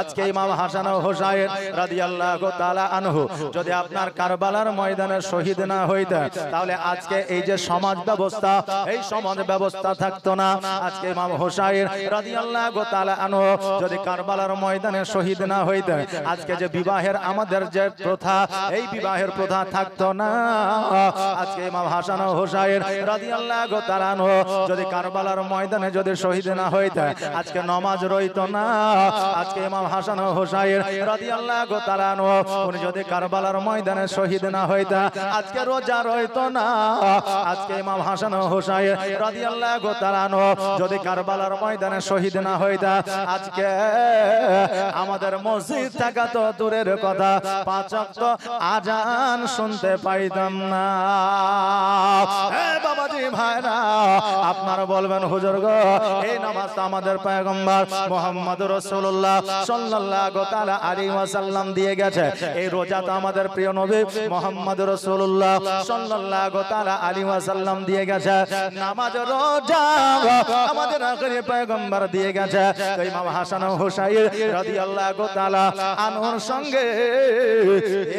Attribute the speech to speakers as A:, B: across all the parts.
A: আজকে ইমাম হাসান ও হুসাইন রাদিয়াল্লাহু তাআলা আনহু যদি আপনার কারবালার ময়দানে শহীদ না হইতেন তাহলে আজকে এই যে সমাজ ব্যবস্থা এই সমাজ ব্যবস্থা থাকতো না। আজকে ইমাম হুসাইন রাদিয়াল্লাহু তাআলা আনহু যদি কারবালার ময়দানে শহীদ না হইতেন আজকে যে বিবাহের আমাদের যে প্রথা এই বিবাহের প্রথা থাকতো না। আজকে ইমাম হাসান ও হুসাইন রাদিয়াল্লাহু তাআলা আনহু যদি কারবালার ময়দানে যদি শহীদ না হইতেন আজকে নামাজ রইতো না। আজকে ইমাম হাসান ও হুসাইন রাদিয়াল্লাহু তাআলা আনহু উনি যদি কারবালার ময়দানে শহীদ না হইতেন আজকে রোজা রইতো না। আজকে ইমাম হাসান ও হুসাইন রাদিয়াল্লাহু তাআলা আনহু যদি কারবালার ময়দানে শহীদ না হইতেন আজকে আমাদের মসজিদ থাকা তো দূরের কথা 5 ওয়াক্ত আজান শুনতে পাইতাম না। হে বাবাজি ভাইরা আপনারা বলবেন হুজুর গো এই নামাজটা আমাদের পয়গম্বর মুহাম্মদ রাসূলুল্লাহ সাল্লাল্লাহু তাআলা আলাইহি ওয়াসাল্লাম দিয়ে গেছে। এই রোজা তো আমাদের প্রিয় নবী মুহাম্মদ রাসূলুল্লাহ সাল্লাল্লাহু তাআলা আলাইহি ওয়াসাল্লাম দিয়ে গেছে। নামাজ রোজা আমাদের আখেরি পয়গম্বর দিয়ে গেছে। তো ইমাম হাসান ও হুসাইন রাদিয়াল্লাহু তাআলা আনহুর সঙ্গে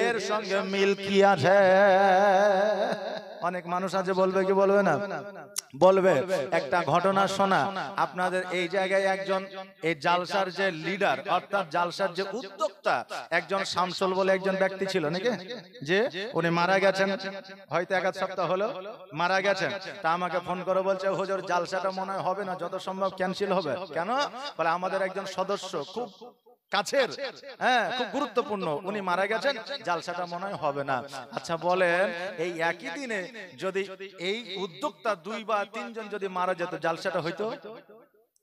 A: এর সঙ্গে মিল কি আছে? অনেক মানুষ আছে বলবে কি বলবে না? বলবে। একটা ঘটনা শোনা আপনাদের এই জায়গায় একজন এই জালসার যে লিডার অর্থাৎ জালসার যে উদ্যোক্তা একজন শামসুল বলে একজন ব্যক্তি ছিল নাকি, যে উনি মারা গেছেন হয়তো 1 সপ্তাহ হলো মারা গেছেন। তা আমাকে ফোন করে বলছে হুজুর জালসাটা মনে হয় হবে না, যত সম্ভব ক্যান্সেল হবে। কেন বলে আমাদের একজন সদস্য খুব কাছের, হ্যাঁ খুব গুরুত্বপূর্ণ, উনি মারা গেছেন, জালসাটা মনে হয় হবে না। আচ্ছা বলেন এই একই দিনে যদি এই উদ্যোক্তা 2 বা 3 জন যদি মারা যেত জালসাটা হইতো?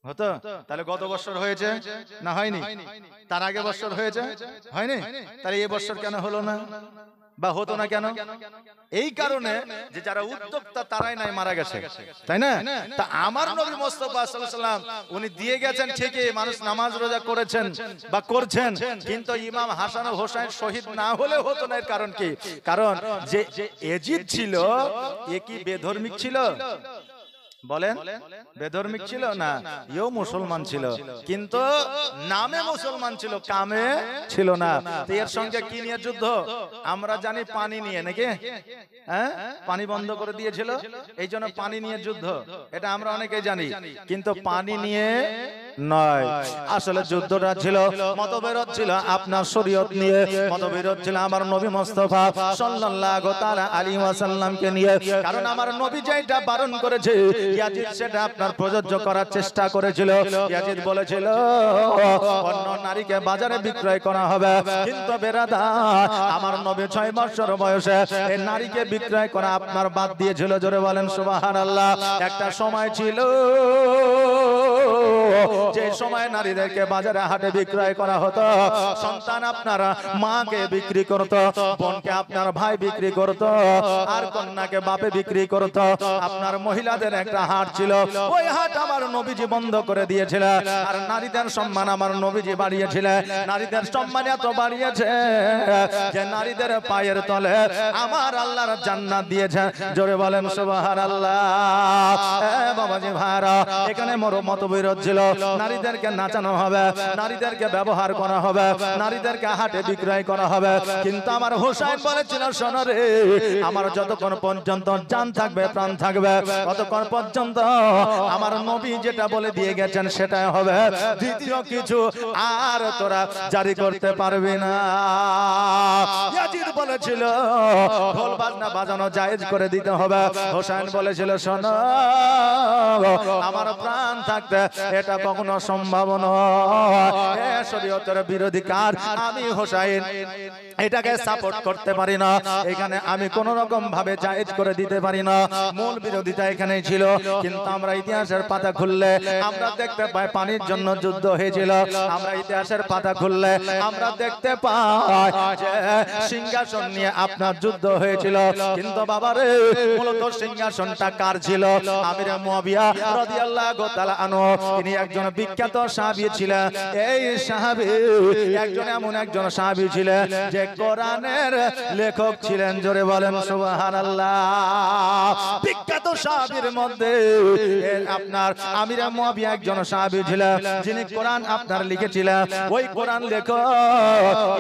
A: হতো? তাহলে গত বছর হয়েছে না হয়নি? তার আগে বছর হয়েছে হয়নি? তাহলে এই বছর কেন হলো না বা হতো না কেন? এই কারণে যে যারা উদ্যোক্তা তারাই নাই মারা গেছে, তাই না? তা আমার নবী মুস্তাফা সাল্লাল্লাহু আলাইহি ওয়াসাল্লাম উনি দিয়ে গেছেন ঠিকই, মানুষ নামাজ রোজা করেছেন বা করছেন, কিন্তু ইমাম হাসান ও হুসাইন শহীদ না হলে হতো না। এর কারণ কি? কারণ যে ইয়াজিদ ছিল এ কি বেধর্মিক ছিল? বলেন বেধর্মিক ছিল না, এও মুসলমান ছিল, কিন্তু নামে মুসলমান ছিল, কামে ছিল না। এর সঙ্গে কি নিয়ে যুদ্ধ? আমরা জানি পানি নিয়ে নাকি, হ্যাঁ পানি বন্ধ করে দিয়েছিল, এই জন্য পানি নিয়ে যুদ্ধ, এটা আমরা অনেকেই জানি, কিন্তু পানি নিয়ে নয়। আসলে যুদ্ধটা ছিল মতবিরোধ ছিল আপনার শরীয়ত নিয়ে, মতবিরোধ ছিল আমার নবী মুস্তাফা সাল্লাল্লাহু তাআলা আলাইহি ওয়াসাল্লামকে নিয়ে। কারণ আমার নবী যেটা বারণ করেছে ইয়াজিদ সেটা আপনার প্রযোজ্য করার চেষ্টা করেছিল। ইয়াজিদ বলেছিল অন্য নারীকে বাজারে বিক্রয় করা হবে, কিন্তু বেরাদার আমার নবী 6 বছর বয়সে এই নারীকে বিক্রয় করা আপনার বাদ দিয়েছিল। জোরে বলেন সুবহানাল্লাহ। একটা সময় ছিল যে সময় নারীদেরকে বাজারে হাটে বিক্রয় করা হতো, সন্তান আপনারা মাকে বিক্রি করত, বোনকে আপনার ভাই বিক্রি করত, আর কন্যাকে বাপে বিক্রি করত। আপনার মহিলাদের একটা হাট ছিল, ওই হাট আমার নবীজি বন্ধ করে দিয়েছিল। আর নারীদের সম্মান আমার নবীজি বাড়িয়েছিলেন। নারীদের সম্মান এত বাড়িয়েছে যে নারীদের পায়ের তলে আমার আল্লাহর জান্নাত দিয়েছে। জোরে বলেন সুবহানাল্লাহ। বাবাজি ভাইরা এখানে মতবিরোধ ছিল, নারীদেরকে নাচানো হবে, নারীদেরকে ব্যবহার করা হবে, নারীদেরকে হাটে বিক্রয় করা হবে। কিন্তু আমার হুসাইন বলেছিল শোনো রে, আমার যতক্ষণ পর্যন্ত জান থাকবে প্রাণ থাকবে ততক্ষণ পর্যন্ত আমার নবী যেটা বলে দিয়ে গেছেন সেটাই হবে, দ্বিতীয় কিছু আর তোরা জারি করতে পারবি না। ইয়াজিদ বলেছিল ঢোল বাজনা বাজানো জায়েজ করে দিতে হবে। হুসাইন বলেছিল শোনো আমার প্রাণ থাকতে এটা কখনো সম্ভব নয়, শরীয়তের বিরোধী কাজ, আমি হুসাইন এটাকে সাপোর্ট করতে পারি না, এখানে আমি কোন রকম ভাবে জায়েজ করে দিতে পারি না। মূল বিরোধিতা এখানেই ছিল। কিন্তু আমরা ইতিহাসের পাতা খুললে আমরা দেখতে পাই পানির জন্য যুদ্ধ হয়েছিল। আমরা ইতিহাসের পাতা খুললে আমরা দেখতে পাই যে সিংহাসন নিয়ে আপনার যুদ্ধ হয়েছিল। কিন্তু বাবারে মূলত সিংহাসনটা কার ছিল? আমির মুয়াবিয়া রাদিয়াল্লাহু তাআলা আনহু, তিনি একজন বিখ্যাত সাহাবী ছিলেন। এই সাহাবী একজন এমন একজন সাহাবী ছিলেন যে কোরআনের লেখক ছিলেন। জোরে বলেন সুবহানাল্লাহ। বিখ্যাত সাহাবীর মধ্যে আপনার আমিরে মুয়াবিয়া একজন সাহাবী ছিলেন যিনি কোরআন আপনার লিখেছিলেন। ওই কোরআন লেখক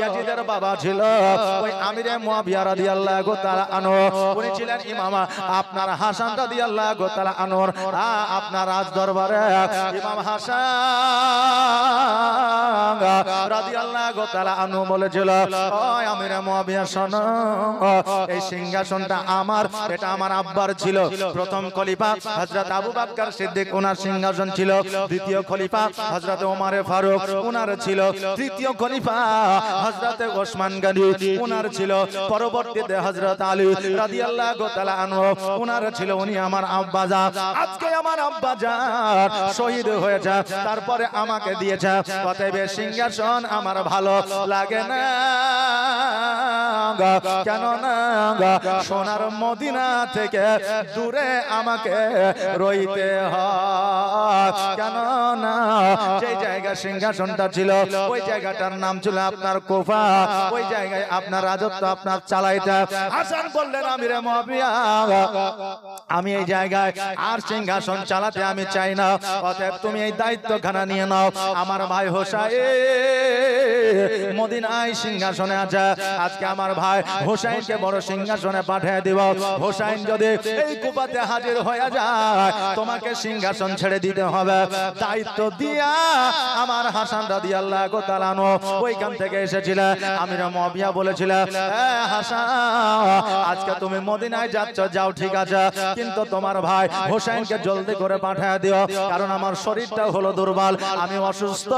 A: ইয়াজিদের বাবা ছিল ওই আমিরে মুয়াবিয়া রাদিয়াল্লাহু তাআলা আনহু। উনি ছিলেন ইমাম আপনার হাসান রাদিয়াল্লাহু তাআলা আনহুর আপনার রাজ দরবারে ইমাম হাসান রাদিয়াল্লাহু তাআলা আনহু বলেছিল, ওই আমিরে মুয়াবিয়া শোনো, এই সিংহাসনটা আমার, এটা আমার আব্বার ছিল। প্রথম খলিফা হযরত আবু বকর সিদ্দিক ওনার সিংহাসন ছিল। দ্বিতীয় খলিফা হযরত ওমর ফারুক ওনার ছিল। তৃতীয় খলিফা হযরত ওসমান গনি ওনার ছিল। পরবর্তীতে হযরত আলী রাদিয়াল্লাহু তাআলা আনহু ওনার ছিল। উনি আমার আব্বাজান। আজকে আমার আব্বাজান শহীদ হয়েছে, তারপরে আমাকে দিয়েছে। অতএব সিংহাসন আমার ভালো লাগে না। কেন না সোনার মদিনা থেকে দূরে আমাকে রইতে হয়। কেন না যে জায়গা সিংহাসনটা ছিল ওই জায়গাটার নাম ছিল আপনার কুফা। ওই জায়গায় আপনার রাজত্ব আপনার চালাইতে। হাসান বললেন, আমিরে মুয়াবিয়া আমি এই জায়গায় আর সিংহাসন চালাতে আমি চাই না। অতএব তুমি এই দায়িত্বখানা নিয়ে নাও। আমার ভাই হোসাইন মদিনায় সিংহাসনে আছে। আজকে আমার ভাই হোসাইনকে বড় সিংহাসনে পাঠিয়ে দিব। হোসাইন যদি এই কুফাতে হাজির হয়ে যায় তোমাকে সিংহাসন ছেড়ে দিতে হবে। দায়িত্ব দিয়া আমার হাসান রাদিয়াল্লাহু তাআলা আনহু ওইখান থেকে এসেছিলেন। আমিরে মুয়াবিয়া বলেছিলেন, হাসান আজকে তুমি মদিনায় যাচ্ছ, যাও ঠিক আছে, কিন্তু তোমার ভাই হোসাইনকে জলদি করে পাঠিয়ে দিও, কারণ আমার শরীরটা হলো দুর্বল, আমি অসুস্থ,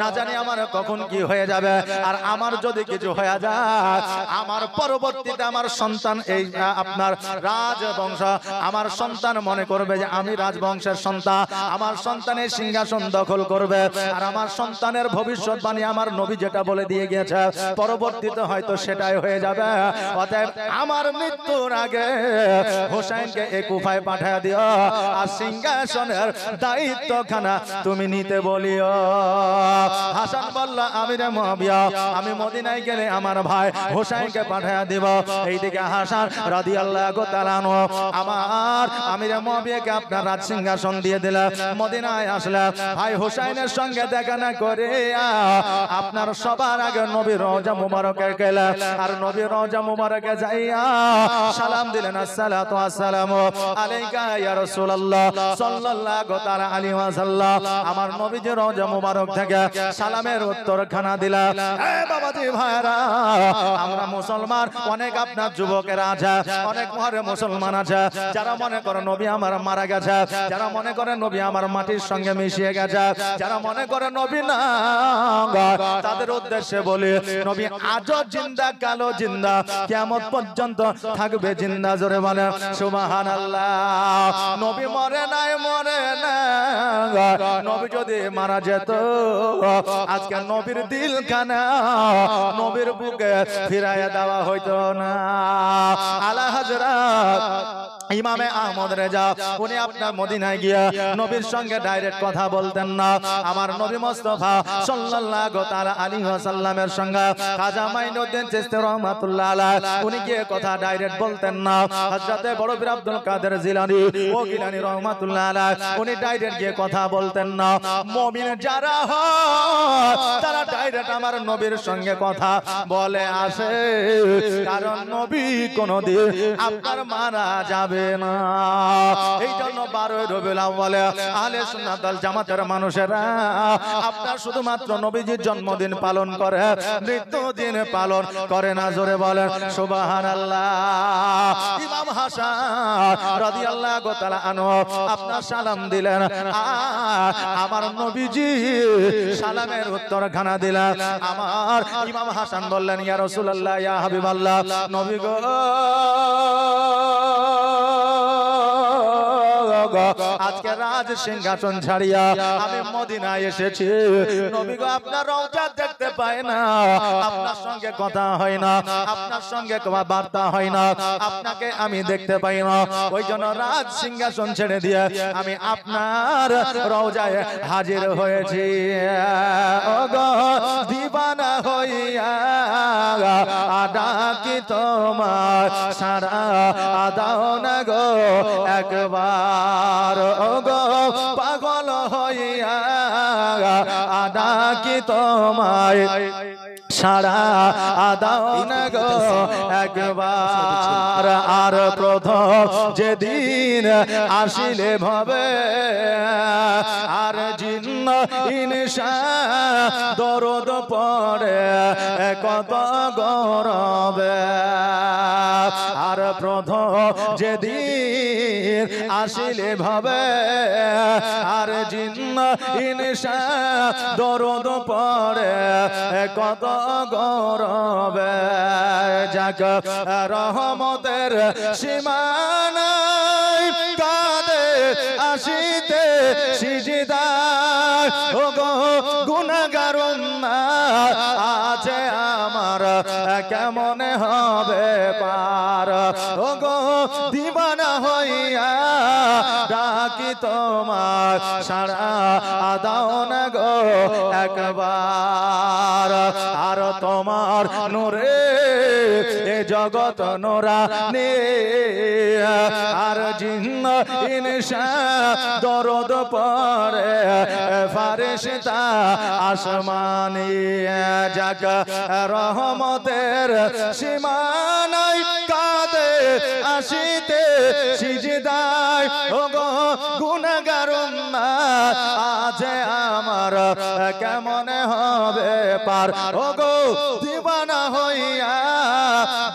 A: না জানি আমার কখন কি হয়ে যাবে। আর আমার যদি কিছু হয়ে যায় আমার পরবর্তীতে আমার সন্তান এই আপনার রাজবংশ আমার সন্তান মনে করবে যে আমি রাজবংশের সন্তান, আমার সন্তানের সিংহাসন দখল করবে। আর আমার সন্তানের ভবিষ্যৎবাণী আমার নবী যেটা বলে দিয়ে গিয়েছে পরবর্তীতে হয়তো সেটাই হয়ে যাবে। অতএব আমার মৃত্যুর আগে হোসাইনকে এই কুফায় পাঠিয়ে দিও আর সিংহাসনের দায়িত্বখানা তুমি নিতে বলিও। হাসান বলল, আমিরে মুয়াবিয়া আমি মদিনায় গেলে আমার ভাই হোসাইনকে পাঠিয়ে দিব। এইদিকে হাসান রাদিয়াল্লাহু তাআলা আনহু আমার আমিরে মুয়াবিয়াকে আপনার রাজ সিংহাসন দিয়ে দিলেন। মদিনায় আসলে ভাই হোসাইনের সঙ্গে দেখা না করে আপনার সবার আগে নবীর রওজা মুবারকে গেলেন। আর নবীর রওজা মুবারকে যাইয়া সালাম দিলেন, আসসালাতু ওয়াসসালামু আলাইকা ইয়া রাসূলুল্লাহ সাল্লাল্লাহু তাআলা আলাইহি ওয়াসাল্লাম। আমার নবীজির রওজা মুবারক থেকে সালামের উত্তরখানা দিলেন। এ বাবাজি ভাইরা, আমরা মুসলমান, অনেক আপনার যুবকেরা আছে, অনেক মহারে মুসলমান আছে যারা মনে করে নবী আমার মারা গেছে, যারা মনে করে নবী আমার মাটির সঙ্গে মিশিয়ে গেছে, যারা মনে করে নবী না, তাদের উদ্দেশ্যে বলি নবী আজও জিন্দা, কালো জিন্দা, কিয়ামত পর্যন্ত থাকবে জিন্দা। জোরে বলে সুবহানাল্লাহ। নবী মরে নাই, মরে না। নবী যদি মারা যেত আজকে নবীর দিলখানা নবীর বুকে ফিরাইয়া দেওয়া হইতো না। আলা হযরত ইমামে আহমদ রেজা উনি আপনার মদিনায় গিয়া নবীর সঙ্গে ডাইরেক্ট কথা বলতেন না। আমার নবী মুস্তাফা সাল্লাল্লাহু তাআলা আলাইহি ওয়াসাল্লামের সঙ্গে খাজা মাইনুদ্দিন চিশতি রাহমাতুল্লাহ আলাইহি উনি গিয়ে কথা ডাইরেক্ট বলতেন না। হযরতে বড় পীর আব্দুল কাদের জিলানী ও গিলানী রাহমাতুল্লাহ আলাইহি উনি ডাইরেক্ট গিয়ে কথা বলতেন না। মুমিন যারা হয় তারা ডাইরেক্ট আমার নবীর সঙ্গে কথা বলে আসে, কারণ নবী কোনদিন আপনার মারা যাবে না। এই জন্য 12 রবিউল আউয়ালে আহলে সুন্নাত ওয়াল জামাতের মানুষেরা আপনার শুধুমাত্র নবীজির জন্মদিন পালন করে, মৃত্যুদিন পালন করে না। জোরে বলেন সুবহানাল্লাহ। ইমাম হাসান রাদিয়াল্লাহু তাআলা আনহু আপনার সালাম দিলেন, আমার নবীজি সালামের উত্তরখানা দিলেন। আমার ইমাম হাসান বললেন, ইয়া রাসূলুল্লাহ, ইয়া হাবিবাল্লাহ, নবী গো আজকে রাজ সিংহাসন ছাড়িয়া আমি মদিনায় এসেছি। নবী গো আপনার রওজা দেখতে পাই না, আপনার সঙ্গে কথা হয় না, আপনার সঙ্গে কোনো বার্তা হয় না, আপনাকে আমি দেখতে পাই না। ওই জন্য রাজ সিংহাসন ছেড়ে দিয়ে আমি আপনার রওজায় হাজির হয়েছি। তোমার সারা দাও না গো একবার ও গো পাগল হইয়া ডাকি তোমায় সারা দাও না গো একবার আর প্রথম যেদিন আসিলে ভবে আর জিন্ন ইনসা দরদ পড়ে কত গরবে আর প্রথম যেদিন আসিলে ভবে আর জিন্ন ইনসা দরদ পড়ে কত গরবে যাক রহমতের সীমানায় কাঁদে আসিতে সিজদায় ও গো গুনাহগার উম্মাত আছে আমার কেমন হবে পার ও গো দিবানা হইয়া ডাকি তোমার সারা দাও না গো একবার আর তোমার নূরে এ জগৎ নোরা নে আর জিন্ন ইনসা দরদ পড়ে ফারিস্তা আসমানি যাক রহমতের সীমানায় কাঁদে আসিতে সিজদায় ও গো গুনাহগার উম্মাত আছে আমার কেমন হবে পার ও গো দিবানা হইয়া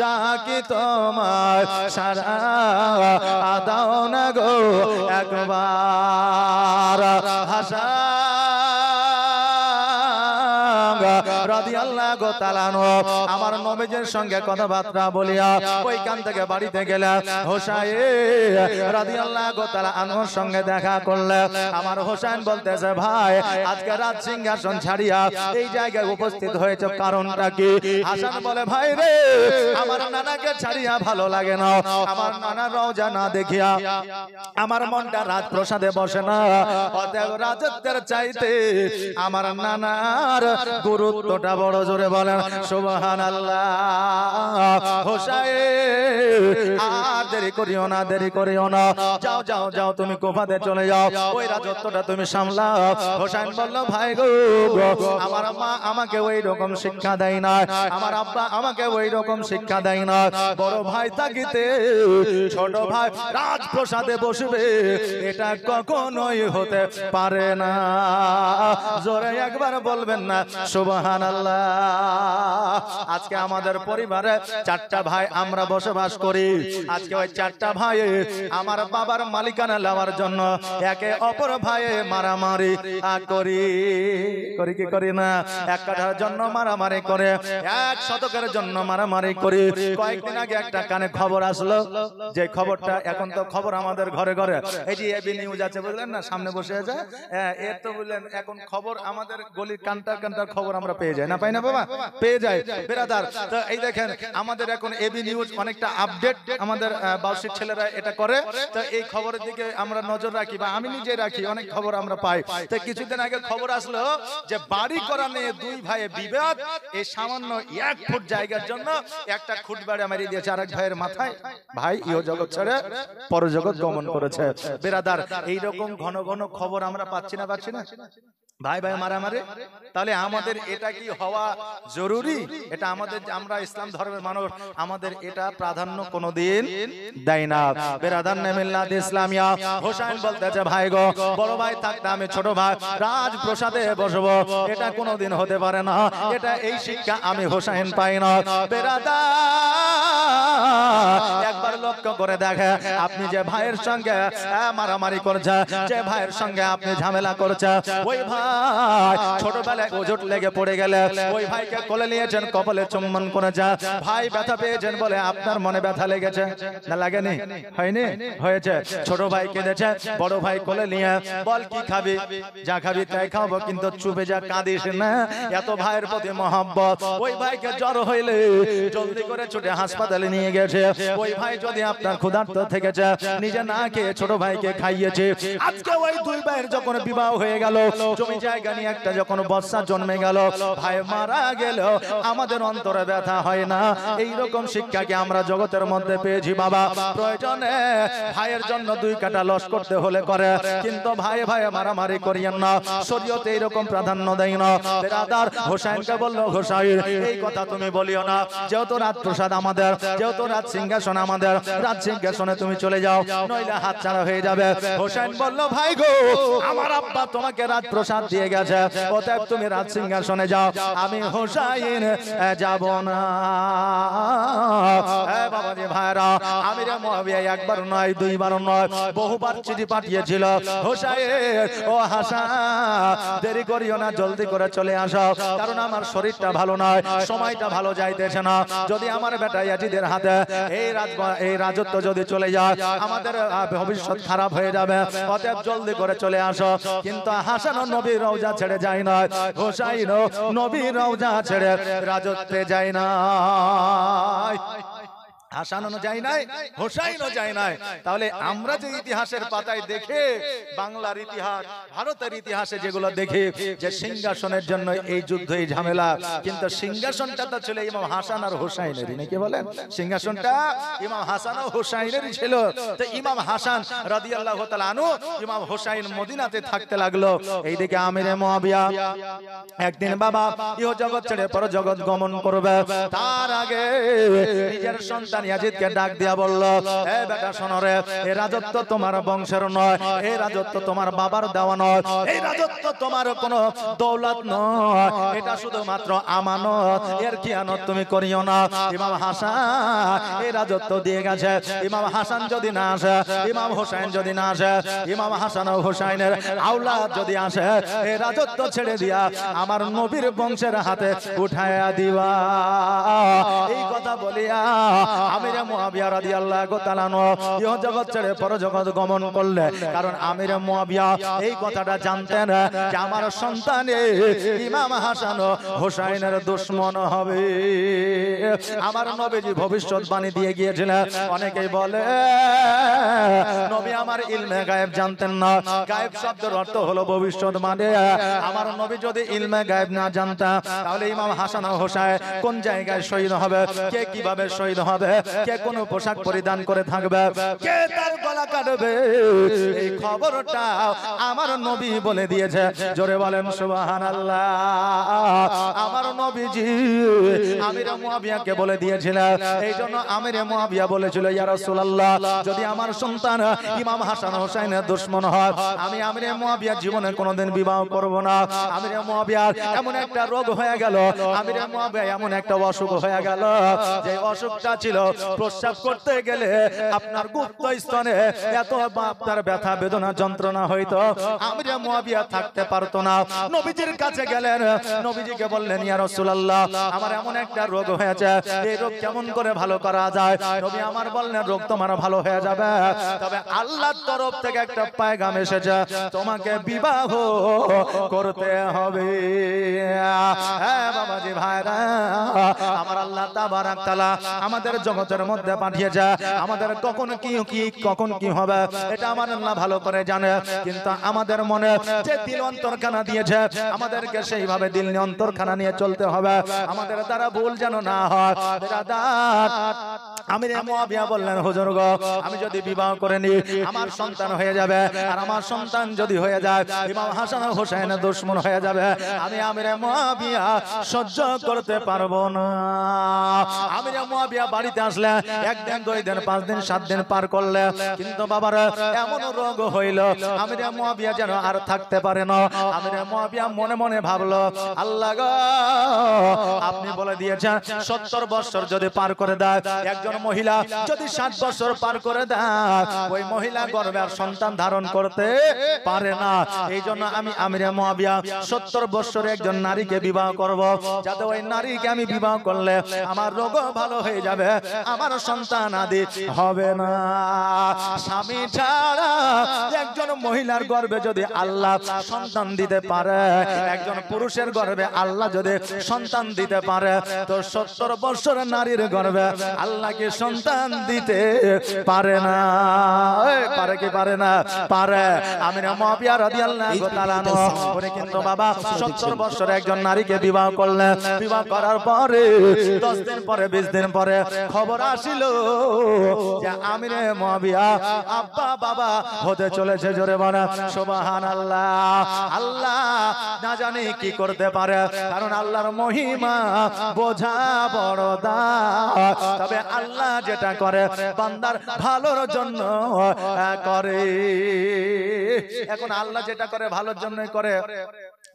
A: ডাকি তোমার সারা দাও না গো একবার হাসা রাদিয়াল্লাহু তাআলা আমার নবীজির সঙ্গে কথাবার্তা বলিয়া ওইখান থেকে বাড়িতে গেলে হোসাইন রাদিয়াল্লাহু তাআলা আনহুর সঙ্গে দেখা করলে আমার হোসেন বলতেছে ভাই আজকে রাত সিংহাসন ছাড়িয়া এই জায়গায় উপস্থিত হয়েছে কারণটা কি হাসান বলে ভাই রে আমার নানাকে ছাড়িয়া ভালো লাগে না আমার নানার রওজা না দেখিয়া আমার মনটা রাজপ্রাসাদে বসে না অতএব রাজত্বের চাইতে আমার নানার গুরুত্বটা বড় জোরে বলেন সুবহানাল্লাহ হোসাইন আর দেরি করিও না যাও যাও যাও তুমি কুফাতে চলে যাও ওই রাজত্বটা তুমি সামলাও হোসেন বলল ভাই গো আমার মা আমাকে ওই রকম শিক্ষা দেয় না আমার আব্বা আমাকে ওই রকম শিক্ষা দেয় না বড় ভাই থাকিতে ছোট ভাই রাজপ্রাসাদে বসবে এটা কখনোই হতে পারে না জোরে একবার বলবেন না সুবহানাল্লাহ আজকে আমাদের পরিবারে চারটা ভাই আমরা বসবাস করি আজকে ওই চারটা ভাই আমার বাবার মালিকানা নেওয়ার জন্য একে অপর ভাইয়ে মারামারি করি কি করি না এক কাঠার জন্য মারামারি করে এক শতকের জন্য মারামারি করি কয়েকদিন আগে একটা কানে খবর আসলো যে খবরটা এখন তো খবর আমাদের ঘরে ঘরে এই যে এবি নিউজ আছে বুঝলেন না সামনে বসে আছে এর তো বুঝলেন এখন খবর আমাদের গলির কান্টার খবর আমরা পেয়ে যাই না পাই না বাবা পেয়ে যায় বেরাদার তো এই দেখেন আমাদের এখন এবি নিউজ অনেকটা আপডেট আমাদের বাউসির ছেলেরা এটা করে তো এই খবরের দিকে আমরা নজর রাখি বা আমি নিজে রাখি অনেক খবর আমরা পাই তো কিছুদিন আগে খবর আসলো যে বাড়ি করা নিয়ে দুই ভাইয়ের বিবাদ এই সামান্য 1 ফুট জায়গার জন্য একটা খুঁট বাড়ি মারিয়ে দিয়েছে আরেক ভাইয়ের মাথায় ভাই ইহ জগৎ ছেড়ে পরজগৎ গমন করেছে বেরাদার এইরকম ঘন ঘন খবর আমরা পাচ্ছি না ভাই ভাই মারামারি তাহলে আমাদের এটা কি হওয়া জরুরি এটা আমাদের আমরা ইসলাম ধর্মের মানুষ আমাদের এটা প্রাধান্য কোনোদিন দেয় না বেরাদার মিল্লাত ইসলামিয়া হোসেন বলতেছে ভাই গো বড় ভাই থাকতে আমি ছোট ভাই রাজপ্রাসাদে বসবো এটা কোনোদিন হতে পারে না এটা এই শিক্ষা আমি হোসেন পাই না বেরাদার একবার লক্ষ্য করে দেখে আপনি যে ভাইয়ের সঙ্গে মারামারি করছে যে ভাইয়ের সঙ্গে আপনি ঝামেলা করছে ওই ভাই ছোটবেলায় ওজট লেগে পড়ে গেলে ওই ভাইকে কোলে নিয়েছেন কপালে চুম্বন করেছে ভাই ব্যথা পেয়েছেন বলে আপনার মনে ব্যথা লেগেছে না লাগেনি হয়নি হয়েছে ছোট ভাই কেঁদেছে বড় ভাই কোলে নিয়ে বল কি খাবি যা খাবি তাই খাবো কিন্তু চুপে যা কাঁদিস না এত ভাইয়ের প্রতি মহব্বত ওই ভাইকে জ্বর হইলে জলদি করে ছুটে হাসপাতালে নিয়ে গেছে ওই ভাই যদি আপনার ক্ষুধার্ত থেকেছে নিজে না খেয়ে ছোট ভাইকে খাইয়েছে আজকে ওই দুই ভাইয়ের যখন বিবাহ হয়ে গেল জমি ওই জায়গা নিয়ে একটা যখন বর্ষা জন্মে গেল, ভাই মারা গেল, আমাদের অন্তরে ব্যথা হয় না। এইরকম শিক্ষাকে আমরা জগতের মধ্যে পেয়েছি বাবা। প্রয়োজনে ভাইয়ের জন্য দুই কাটা লস করতে হলে করে, কিন্তু ভাই ভাই মারামারি করিয়েন না। শরীয়তে এইরকম প্রাধান্য দেয় না। বেরাদার হোসেনকে বলল, হোসাইন এই কথা তুমি বলিও না, যেহেতু রাত প্রসাদ আমাদের, যেহেতু রাত সিংহাসন আমাদের, রাত সিংহাসনে তুমি চলে যাও, নইলে হাত ছাড়া হয়ে যাবে। হোসেন বলল, ভাই গো, আমার আব্বা তোমাকে রাত প্রসাদ দিয়ে গেছে, অতএব তুমি রাত সিংহাসনে যাও, আমি হোসাইন যাব না। বাবাজি ভাইরা, আমিরে মুআবিয়া একবার নয়, দুইবার নয়, বহুবার চিঠি পাঠিয়েছিল, হোসাইন ও হাসান দেরি করিও না, জলদি করে চলে আসো, কারণ আমার শরীরটা ভালো নয়, সময়টা ভালো যাইতেছে না। যদি আমার বেটা ইয়াজিদের হাতে এই রাজত্ব যদি চলে যায়, আমাদের ভবিষ্যৎ খারাপ হয়ে যাবে, অতএব জলদি করে চলে আসো। কিন্তু হাসান নবীর রওজা ছেড়ে যায় না, হোসাইন নবীর রওজা ছেড়ে রাজত্বে যায় না। হাসানও যায় নাই, হোসাইনও যায় নাই। তাহলে আমরা যে ইতিহাসের পাতায় দেখে, বাংলার ইতিহাস, ভারতের ইতিহাসে যেগুলো দেখি যে সিংহাসনের জন্য এই যুদ্ধ, এই ঝামেলা, কিন্তু সিংহাসনটা তো ছিল ইমাম হাসান আর হোসাইনেরই, নাকি বলেন? সিংহাসনটা ইমাম হাসান ও হোসাইনেরই ছিল। তো ইমাম হাসান রাদিয়াল্লাহু তাআলা আনহু, ইমাম হোসাইন মদিনাতে থাকতে লাগলো। এইদিকে আমিরে মুআবিয়া একদিন বাবা ইহ জগৎ ছেড়ে পর জগৎ গমন করবে, তার আগে নিজের সন্তান ইয়াজিদকে ডাক দিয়া বলল, এ বেটা শোনো রে, এই রাজত্ব তোমার বংশের নয়, এই রাজত্ব তোমার বাবার দেওয়া নয়, এই রাজত্ব তোমার কোনো দৌলত নয়, এটা শুধুমাত্র আমানত, এর খিয়ানত তুমি করিও না। ইমাম হাসান এই রাজত্ব দিয়ে গেছে, ইমাম হাসান যদি না আসে, ইমাম হোসেন যদি না আসে, ইমাম হাসান ও হোসেনের আওলাদ যদি আসে, এই রাজত্ব ছেড়ে দিয়া আমার নবীর বংশের হাতে উঠায়া দিবা। এই কথা বলিয়া আমিরে মুআবিয়া রাদিয়াল্লাহু তাআলা ইহ জগৎ ছেড়ে পরজগৎ গমন করলে। কারণ আমিরে মুআবিয়া এই কথাটা জানতেন যে আমার সন্তান ইমাম হাসান ও হোসাইনের দুশমন হবে। আমার নবীজি ভবিষ্যৎবাণী দিয়ে গিয়েছিলেন। অনেকেই বলে নবী আমার ইলমে গায়েব জানতেন না। গায়েব শব্দের অর্থ হলো ভবিষ্যৎ। মানে আমার নবী যদি ইলমে গায়েব না জানতেন, তাহলে ইমাম হাসান ও হোসাইন কোন জায়গায় শহীদ হবে, কে কিভাবে শহীদ হবে, কে কোন পোশাক পরিধান করে থাকবে, কে তার গলা কাটবে, এই খবরটা আমার নবী বলে দিয়েছে। জোরে বলেন সুবহানাল্লাহ। আমার নবীজি আমিরে মুআবিয়াকে বলে দিয়েছিলেন। এই জন্য আমিরে মুআবিয়া বলেছিল, ইয়া রাসূলুল্লাহ, যদি আমার সন্তান ইমাম হাসান হোসেনের দুশমন হয়, আমি আমিরে মুআবিয়া জীবনে কোনোদিন বিবাহ করব না। আমিরে মুআবিয়ার এমন একটা রোগ হয়ে গেল, আমিরে মুআবিয়া এমন একটা অসুখ হয়ে গেল, যে অসুখটা ছিল প্রস্রাব করতে গেলে আপনার গুপ্ত স্তনে এত আপনার ব্যথা বেদনা যন্ত্রণা হইতো, আমিরে মুআবিয়া থাকতে পারতো না। নবীজির কাছে গেলেন, নবীজিকে বললেন, ইয়া রাসূলুল্লাহ, আমার এমন একটা রোগ হয়েছে, এই রোগ কেমন করে ভালো করা যায়? নবী আমার বললেন, রোগ তোমার ভালো হয়ে যাবে, তবে আল্লাহর তরফ থেকে একটা পয়গাম এসেছে, তোমাকে বিবাহ করতে হবে। হ্যাঁ বাবাজি ভাইরা, আমার আল্লাহ তাবারাক তাআলা আমাদের জগতের মধ্যে পাঠিয়েছে, আমাদের কখন কি হবে এটা আমার আল্লাহ ভালো করে জানে। কিন্তু আমাদের মনে যে দিল অন্তরখানা দিয়েছে, আমাদেরকে সেইভাবে দিল অন্তরখানা নিয়ে চলতে হবে, আমাদের দ্বারা ভুল যেন না হয়। আমিরে মুআবিয়া বললেন, হুজুর গো, আমি যদি বিবাহ করে নিই, আমার সন্তান হয়ে যাবে, আর আমার সন্তান যদি হয়ে যায় ইমাম হাসান ও হোসেনের দুশমন হয়ে যাবে, আমি আমিরে মুআবিয়া সহ্য করতে পারবো না। আমিরে মুআবিয়া বাড়িতে আসলে একদিন, 2 দিন, 5 দিন, 7 দিন পার করলে, কিন্তু বাবার এমন রোগ হইল, আমিরে মুআবিয়া যেন আর থাকতে পারে না। আমিরে মুআবিয়া মনে মনে ভাবলো, আল্লাহ গো, আপনি বলে দিয়েছেন 70 বছর যদি পার করে দেয়, একজন মহিলা যদি 60 বছর পার করে দেয়, ওই মহিলা গর্ভে আর সন্তান ধারণ করতে পারে না। এই জন্য আমি আমিরে মুআবিয়া 70 বছরে একজন নারীকে বিবাহ করব, যাতে ওই নারীকে আমি বিবাহ করলে আমার রোগ ভালো হয়ে যাবে, আমার সন্তান আদি হবে না। স্বামী ছাড়া একজন মহিলার গর্ভে যদি আল্লাহ সন্তান দিতে পারে, একজন পুরুষের গর্ভে আল্লাহ যদি সন্তান দিতে পারে, তো 70 বছরের নারীর গর্ভে আল্লাহ কি আগে সন্তান দিতে পারে না। পারে কি পারে না? পারে। আমিনা মুয়াবিয়া রাদিয়াল্লাহু তাআলা আনহু উনি কিন্তু বাবা 70 বছরের একজন নারীকে বিবাহ করলেন। বিবাহ করার পরে 10 দিন পরে 20 দিন পরে খবর আসিল যে আমিনা মুয়াবিয়া আব্বা বাবা হতে চলেছে। জোরে বলা সুবহানাল্লাহ। আল্লাহ না জানি কি করতে পারে, কারণ আল্লাহর মহিমা বোঝা বড় দায়। তবে আল্লাহ যেটা করে বান্দার ভালোর জন্য করে। এখন আল্লাহ যেটা করে ভালোর জন্যই করে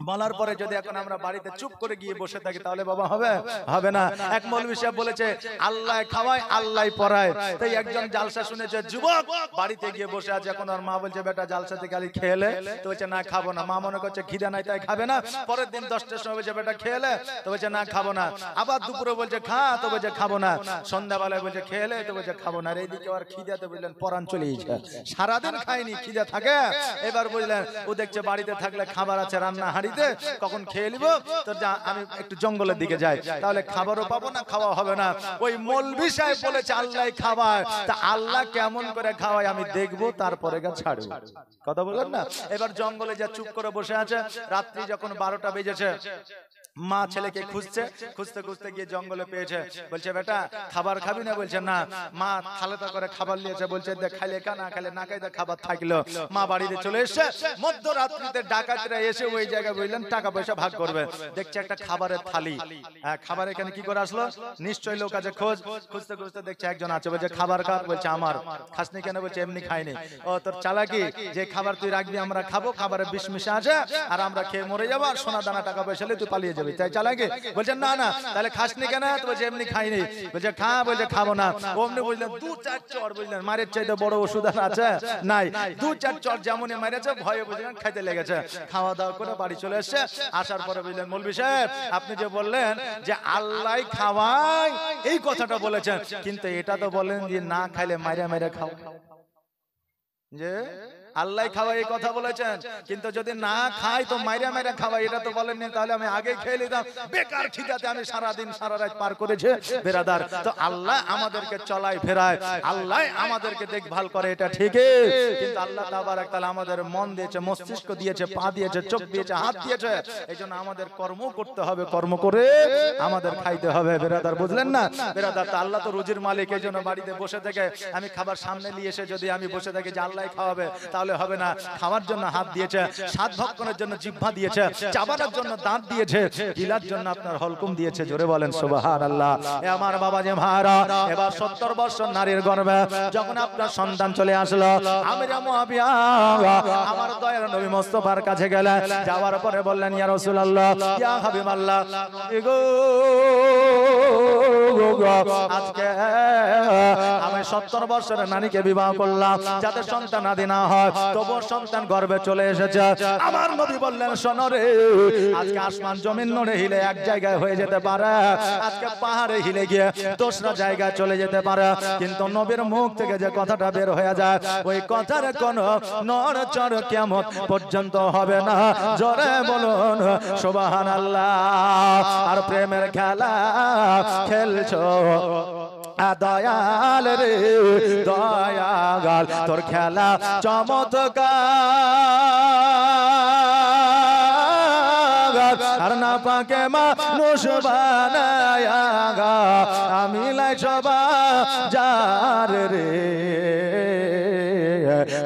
A: বলার পরে যদি এখন আমরা বাড়িতে চুপ করে গিয়ে বসে থাকি তাহলে বাবা হবে? হবে না। এক মৌলভী সাহেব বলেছে আল্লাহ খাওয়ায় আল্লাহ পড়ায়। তাই একজন জালসা শুনেছে যুবক বাড়িতে গিয়ে বসে আছে, এখন ওর মা বলছে বেটা জালসা থেকে খালি খেলে, তো বলছে না খাবো না। মা মনে করছে খিদে নাই তাই খাবে না। পরের দিন 10টার সময় বলছে বেটা খেলে, তো বলছে না খাবো না। আবার দুপুরে বলছে খা, তো বলছে খাবো না। সন্ধ্যাবেলায় বলছে খেলে, তো বলছে খাবো না। আর এইদিকে আর খিদাতে বুঝলেন পরাণ চলে গেছে, সারাদিন খায়নি, খিদে থাকে। এবার বুঝলেন ও দেখছে বাড়িতে থাকলে খাবার আছে রান্না হাঁড়িতে, কখন খেয়ে নিব, তো আমি একটু জঙ্গলের দিকে যাই, তাহলে খাবারও পাবো না, খাওয়া হবে না। ওই মৌলভী সাহেব বলেছে আল্লাহ খাওয়ায়, তা আল্লাহ কেমন করে খাওয়ায় আমি দেখবো, তারপরে গা ছাড়বো। কথা বলেন না। এবার জঙ্গলে যা চুপ করে বসে আছে, রাত্রি যখন 12টা বেজেছে, মা ছেলেকে খুঁজছে, খুঁজতে খুঁজতে গিয়ে জঙ্গলে পেয়েছে। বলছে বেটা খাবার খাবি না? বলছে না। মা থালাটা করে খাবার নিয়েছে, বলছে দেখ খাইলে কা না খাইলে না খাইলে খাবার থাকলো। মা বাড়িতে চলে এসছে, মধ্যরাত্রিতে ডাকাতরা এসে ওই জায়গায় বললেন টাকা পয়সা ভাগ করবে। দেখছে একটা খাবারের থালি, খাবার এখানে কি করে আসলো? নিশ্চয়ই লোক আছে, খোঁজ। খুঁজতে খুঁজতে দেখছে একজন আছে, বলছে খাবার কার? বলছে আমার। খাসনি কেন? বলছে এমনি খাইনি। ও তোর চালাকি, যে খাবার তুই রাখবি আমরা খাবো, খাবারে বিষ মিশে আছে আর আমরা খেয়ে মরে যাবো, আর সোনা দানা টাকা পয়সা তুই পালিয়ে যাবি, তাই চালাকি? বলছেন না না। তাহলে খাসনি কেন? তো বলছে এমনি খাইনি। বলছে খা, বলছে খাবো না। অমনি বুঝলেন 2-4 চর, বুঝলেন মারের চাইতে বড় ওষুধ আর আছে নাই। 2-4 চর যেমনই মেরেছে, ভয়ে বুঝলেন খাইতে লেগেছে। খাওয়া দাওয়া করে বাড়ি চলে এসছে। আসার পরে বুঝলেন মৌলভী সাহেব আপনি যে বললেন যে আল্লাহ খাওয়ায়, এই কথাটা বলেছেন, কিন্তু এটা তো বলেন যে না খাইলে মাইরা মাইরা খাও। যে আল্লাহ খাওয়াই এই কথা বলেছেন, কিন্তু যদি না খাই তো মাইরা মাইরা খাওয়াই এটা তো বলেননি। তাহলে আমি আগে খেয়ে নিতাম, বেকার খিদাতে আমি সারা দিন সারা রাত পার করেছে বেরাদার। তো আল্লাহ আমাদেরকে চলায় ফেরায়, আল্লাহ আমাদেরকে দেখভাল করে, এটা ঠিকই। কিন্তু আল্লাহ তাবারক তাআলা আমাদের মন দিয়েছে, মস্তিষ্ক দিয়েছে, পা দিয়েছে, চোখ দিয়েছে, হাত দিয়েছে। এইজন্য আমাদের কর্ম করতে হবে, কর্ম করে আমাদের খাইতে হবে বেরাদার, বুঝলেন না বেরাদার? তো আল্লাহ তো রুজির মালিক। এইজন্য বাড়িতে বসে থেকে আমি খাবার সামনে নিয়ে এসে যদি আমি বসে থাকি যে আল্লাহ খাওয়াবে, তাহলে হবে না। খাওয়ার জন্য হাত দিয়েছে, স্বাদ ভক্ষণের জন্য জিহ্বা দিয়েছে, চাবানোর জন্য দাঁত দিয়েছে, গিলার জন্য আপনার হলকুম দিয়েছে। জোরে বলেন সুবহানাল্লাহ। এ আমার বাবা যে ভাড়া, এবার 70 বছর নারীর গর্ভে যখন আপনার সন্তান চলে আসলো, আমিনা মুয়াবিয়া আমার দয়ার নবী মুস্তাফার কাছে গেলেন। যাওয়ার পরে বললেন ইয়া রাসূলুল্লাহ, ইয়া হাবিবাল্লাহ, এগো আজকে আমি 70 বছরের নারীকে বিবাহ করলাম, যাতে সন্তান আদি না হয়, তবু সন্তান গর্ভে চলে এসেছে। আমার নবী বললেন শোনো রে, আজকে আসমান জমিন নড়ে হিলে এক জায়গায় হয়ে যেতে পারে, আজকে পাহাড়ে হিলে গিয়ে দোসরা জায়গায় চলে যেতে পারে, কিন্তু নবীর মুখ থেকে যে কথাটা বের হয়ে যায়, ওই কথার কোনো নড়চড় কিয়ামত পর্যন্ত হবে না। জোরে বলুন সুবহানাল্লাহ। আর প্রেমের খেলা খেলছো দয়াল রে দয়াল, তোর খেলা চমৎকার, আর না পাকে মানুষ বানায়া আমি লাই সবা যার রে।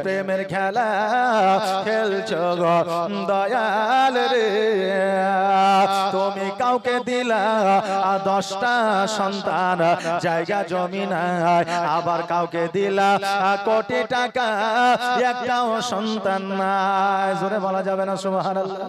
A: প্রেমের খেলা খেলছো গো দয়াল রে, তুমি কাউকে দিলা 10টা সন্তান, জায়গা জমি নাই, আবার কাউকে দিলা কোটি টাকা, একটাও সন্তান নাই। জোরে বলা যাবে না সুবহানাল্লাহ?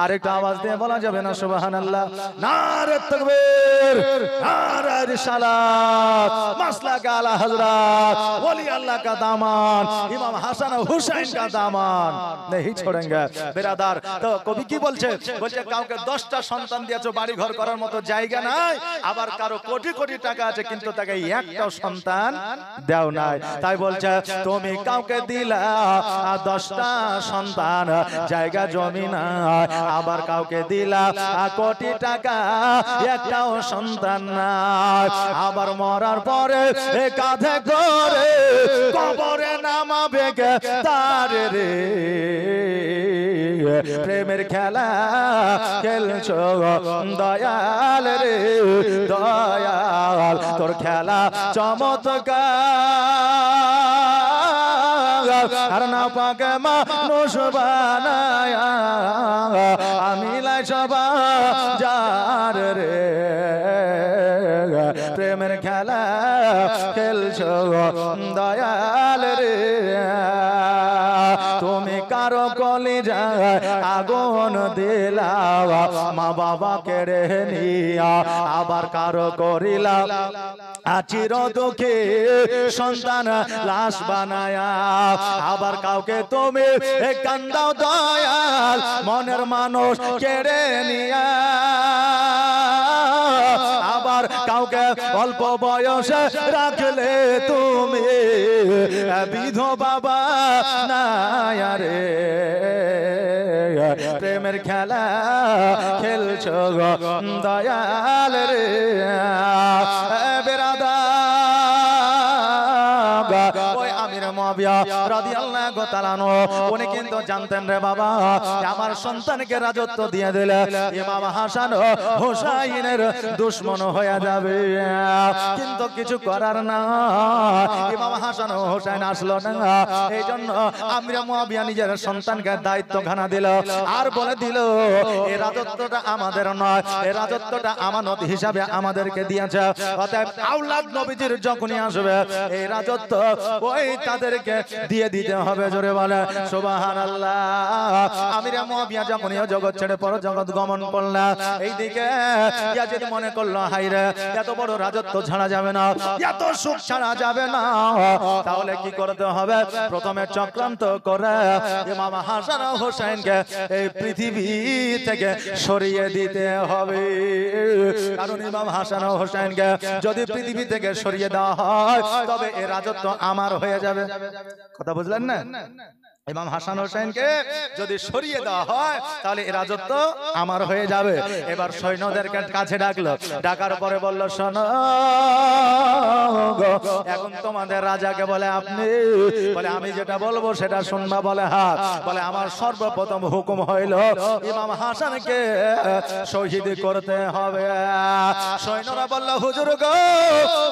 A: আরেকটা আওয়াজ দিয়ে বলা যাবে না সুবহানাল্লাহ? নারে তাকবীর, নারে রিসালাত, মাসলাক আলা হযরত ওলি আল্লাহ का दामन, इमाम हसन हुसैन का दामन नहीं छोड़ेंगे बेरादार। तो कवि की बोलছে, বলছে কাউকে 10টা সন্তান দিয়েছো বাড়ি ঘর করার মতো জায়গা নাই, আবার কারো কোটি কোটি টাকা আছে কিন্তু তাকে একটাও সন্তান দাও নাই। তাই বলছে তুমি কাউকে দিলা 10টা সন্তান, জায়গা জমি নাই, আবার কাউকে দিলা কোটি টাকা, একটাও সন্তান নাই। আবার মরার পরে কাঁধে করে কবরে নামাবে তার রে, প্রেমের খেলা খেলছো দয়াল রে দয়াল, তোর খেলা চমৎকার, আর না পাকে মানুষ বানায়া আমি লাই সবা যার রে, প্রেমের খেলা খেলছো দয়াল রে। তুমি কারো কলিজায় আগুন দিলা, মা বাবা কেড়ে নিয়া, আবার কারো করিলা চির দুঃখে সন্তান লাশ বানায়া, আবার কাউকে তুমি কান্দাও দয়াল মনের মানুষ কেড়ে নিয়া, আবার কাউকে অল্প বয়সে রাখলে তুমি বিধবা বানায়া রে, প্রেমের খেলা খেলছো দয়াল রে। বেরাদা ওই আমির মুআবিয়া রাদিয়াল্লাহু তাআলা আনহু উনি কিন্তু জানতেন রে বাবা আমার সন্তানকে রাজত্ব দিয়ে দিলে ইমাম হাসান ও হুসাইনের দুশমন হয়ে যাবে, কিন্তু কিছু করার না, ইমাম হাসান ও হুসাইন আসলো না। এই জন্য আমির মুআবিয়া নিজের সন্তানকে দায়িত্বখানা দিল, আর বলে দিল এই রাজত্বটা আমাদের নয়, এই রাজত্বটা আমানত হিসাবে আমাদেরকে দিয়েছে, অতএব আওলাদ নবীজির যখনই আসবে এই রাজত্ব ওই তাদেরকে দিয়ে দিতে হবে। জোরে বলে সুবহানাল্লাহ। আমির মুআবিয়া যখন এই জগৎ ছেড়ে পর জগৎ গমন করলেন, এইদিকে ইয়াজিদ মনে করলো হায়রে এত বড় রাজত্ব ছাড়া যাবে না, এত সুখ ছাড়া যাবে না, তাহলে কি করতে হবে? প্রথমে চক্রান্ত করে ইমাম হাসান ও হুসাইনকে এই পৃথিবী থেকে সরিয়ে দিতে হবে, কারণ ইমাম হাসান ও হুসাইনকে যদি পৃথিবী থেকে সরিয়ে দেওয়া হয় তবে এই রাজত্ব আমার হয়ে যাবে। কথা বুঝলেন না? ইমাম হাসান হোসেনকে যদি সরিয়ে দেওয়া হয় তাহলে এই রাজত্ব আমার হয়ে যাবে। এবার সৈন্যদেরকে কাছে ডাকলো, ডাকার পরে বলল শোনো এখন তোমাদের রাজাকে বলে আপনি, বলে আমি যেটা বলবো সেটা শুনবা, বলে হ্যাঁ, বলে আমার সর্বপ্রথম হুকুম হইল ইমাম হাসানকে শহীদ করতে হবে। সৈন্যরা বলল হুজুর গো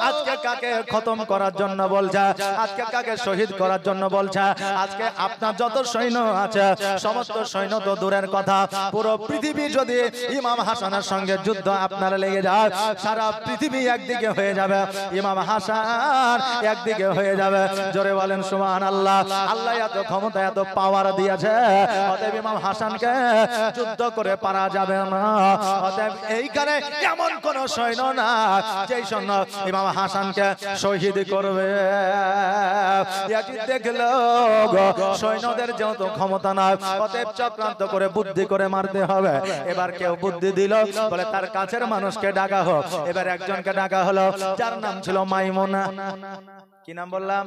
A: আজকে কাকে খতম করার জন্য বলছে, আজকে কাকে শহীদ করার জন্য বলছে? আজকে আপনার যত সৈন্য আছে সমস্ত সৈন্য তো দূরের কথা, পুরো পৃথিবী যদি ইমাম হাসানের সঙ্গে যুদ্ধ আপনার লেগে যায় সারা পৃথিবী একদিকে হয়ে যাবে, ইমাম হাসান একদিকে হয়ে যাবে। জোরে বলেন সুবহানাল্লাহ। আল্লাহ এত ক্ষমতা এত পাওয়ার দিয়েছে, অতএব ইমাম হাসানকে যুদ্ধ করে পারা যাবে না। অতএব এইখানে এমন কোন সৈন্য না যেই সৈন্য ইমাম হাসানকে শহীদ করবে। দেখলো সৈন্যদের যেহেতু ক্ষমতা নাই, অতএব চক্রান্ত করে বুদ্ধি করে মারতে হবে। এবার কেউ বুদ্ধি দিল, বলে তার কাছের মানুষকে ডাকা হোক। এবার একজনকে ডাকা হলো, যার নাম ছিল মাইমুনা। কি নাম বললাম?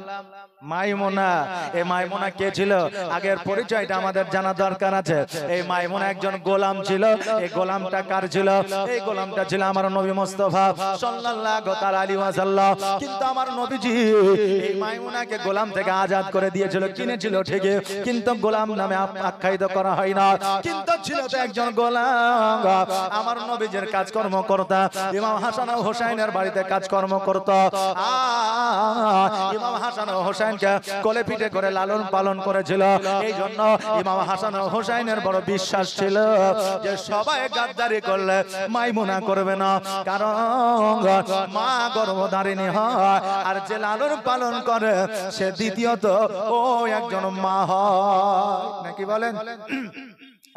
A: মাইমুনা। এই মাইমুনা কে ছিল আগের পরিচয়টা আমাদের জানা দরকার আছে। এই মাইমুনা একজন গোলাম ছিল। এই গোলামটা কার ছিল? এই গোলামটা ছিল আমার নবী মুস্তাফা সাল্লাল্লাহু তাআলা আলাইহি ওয়াসাল্লাম। কিন্তু আমার নবীজি এই মাইমুনাকে গোলাম থেকে আজাদ করে দিয়েছিল, কিনেছিল ঠিকই, কিন্তু গোলাম নামে আখ্যায়িত করা হয় না, কিন্তু ছিল তো একজন গোলাম। আমার নবীজির কাজকর্ম করতা, ইমাম হাসান ও হুসাইনের বাড়িতে কাজকর্ম করত। ইমাম হাসান ও হুসাইনকে কোলে পিঠে করে লালন পালন করেছিল। এই জন্য ইমাম হাসান ও হুসাইনের বড় বিশ্বাস ছিল যে সবাই গাদ্দারি করলে মাইমুনা করবে না, কারণ মা গর্ভধারিণী হয়, আর যে লালন পালন করে সে দ্বিতীয়ত ও একজন মা হয়। নাকি বলেন?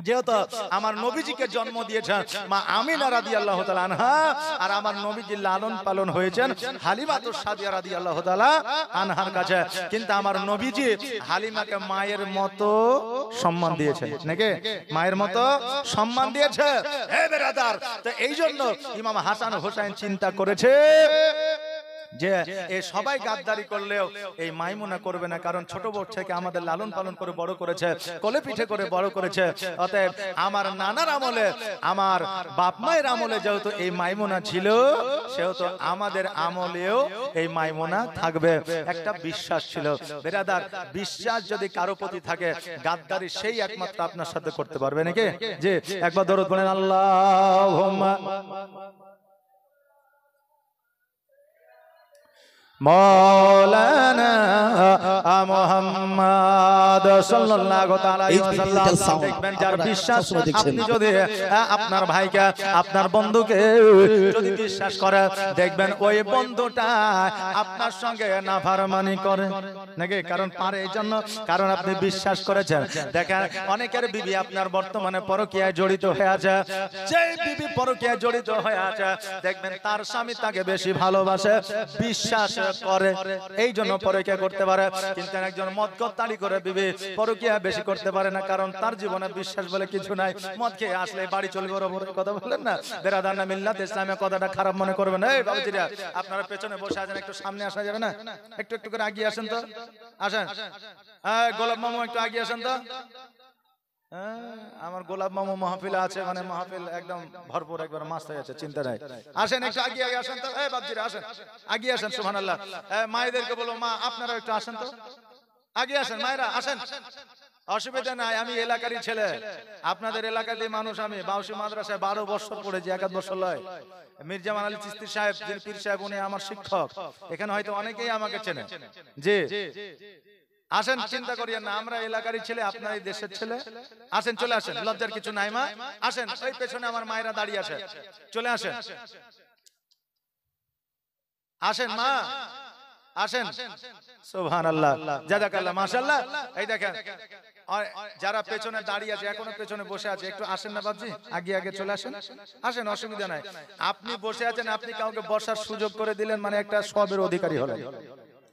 A: যেহেতু আমার নবীজিকে জন্ম দিয়েছেন মা আমিনা রাদিয়াল্লাহু তাআলা আনহা, আর আমার নবীজি লালন পালন হয়েছেন হালিমাতুস সাদিয়া রাদিয়াল্লাহু তাআলা আনহার কাছে, কিন্তু আমার নবীজি হালিমাকে মায়ের মতো সম্মান দিয়েছে, নাকি মায়ের মতো সম্মান দিয়েছে। হে বেরাদার, তো এই জন্য ইমাম হাসান হোসেন চিন্তা করেছে যে এই সবাই গাদ্দারি করলেও এই মাইমুনা করবে না, কারণ ছোট বড় থেকে আমাদের লালন পালন করে বড় করেছে, কোলে পিঠে করে বড় করেছে। অতএব আমার নানার আমলে, আমার বাপ মায়ের আমলে যেহেতু এই মাইমুনা ছিল, সেহেতু আমাদের আমলেও এই মাইমুনা থাকবে। একটা বিশ্বাস ছিল বেরাদার, বিশ্বাস যদি কারো প্রতি থাকে, গাদ্দারি সেই একমাত্র আপনার সাথে করতে পারবে, নাকি? যে একবার দরুদ বলেন আল্লাহুম্মা মৌলানা মুহাম্মদ সাল্লাল্লাহু তাআলা আলাইহি ওয়াসাল্লাম। দেখবেন যার বিশ্বাস, আপনি যদি আপনার ভাইকে, আপনার বন্ধুকে যদি বিশ্বাস করে, দেখবেন ওই বন্ধুটা আপনার সঙ্গে নাফরমানি করে, নাকি? কারণ পারে এই জন্য, কারণ আপনি বিশ্বাস করেছেন। দেখেন অনেকের বিবি আপনার বর্তমানে পরকীয়ায় জড়িত হয়ে আছে। যেই বিবি পরকীয়ায় জড়িত হয়ে আছে, দেখবেন তার স্বামী তাকে বেশি ভালোবাসে, বিশ্বাস করে, এই জন্য পরকীয়া করতে পারে। কিন্তু একজন মদ গত্তালি করে বিবি পরকীয়া বেশি করতে পারে না, কারণ তার জীবনে বিশ্বাস বলে কিছু নাই। মদ খেয়ে আসলে বাড়ি চলবে, বড় কথা বলেন না। বেরাদার না মিল্লাত ইসলামে কথাটা খারাপ মনে করবেন। এই বাবুজিরা, আপনারা পেছনে বসে আছেন, একটু সামনে আসা যাবে না? একটু একটু করে আগিয়ে আসেন তো, আসেন। গোলাপ মামু একটু আগিয়ে আসেন তো। আমার গোলাপ মামু মাহফিলে আছে, মানে মাহফিল একদম ভরপুর, একবার মাস্ত হয়ে আছে, চিন্তা নাই। আসেন একটু আগে আগে আসেন তো, এই বাবজিরা আসেন, আগে আসেন। সুবহানাল্লাহ। মায়েদেরকে বলো, মা আপনারা একটু আসেন তো, আগে আসেন, মায়েরা আসেন, অসুবিধা নাই। আমি এলাকারই ছেলে, আপনাদের এলাকাতে মানুষ। আমি বাউসি মাদ্রাসায় 12 বছর পড়েছি, 1 বছর লয়। মির্জা মানালি চিস্তি সাহেব, যে পীর সাহেব, উনি আমার শিক্ষক। এখানে হয়তো অনেকেই আমাকে চেনে। জি আসেন, চিন্তা করিয়েন না, আমরা এলাকারই ছেলে, আপনার এই দেশের ছেলে। আসেন, চলে আসেন, লজ্জার কিছু নাই মা। আসেন, ওই পেছনে আমার মায়েরা দাঁড়িয়ে আছে, চলে আসেন, আসেন মা, আসেন। সুবহানাল্লাহ, জাযাকাল্লাহ, মাশাআল্লাহ। এই দেখেন যারা পেছনে দাঁড়িয়ে আছে, এখনো পেছনে বসে আছে, একটু আসেন না বাবজি, আগে আগে চলে আসেন, আসেন, অসুবিধা নাই। আপনি বসে আছেন, আপনি কাউকে বসার সুযোগ করে দিলেন, মানে একটা সবের অধিকারী হলেন।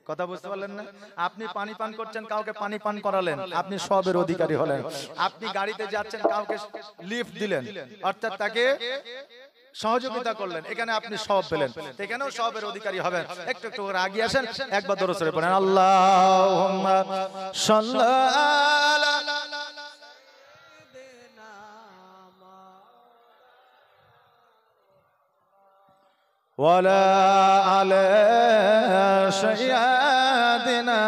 A: কথা বুঝতে পারলেন না? আপনি পানি পান করছেন, কাউকে পানি পান করালেন, আপনি সবের অধিকারী হলেন। আপনি গাড়িতে যাচ্ছেন, কাউকে লিফট দিলেন, অর্থাৎ তাকে সহযোগিতা করলেন, এখানে আপনি সব পেলেন, এখানেও সবের অধিকারী হবেন। একটু একটু করে আগিয়ে আসেন, একবার দরুদ শরীফ পড়েন, আল্লাহুম্মা সাল্লি আলা ওয়ালা আলা সাইয়্যিদিনা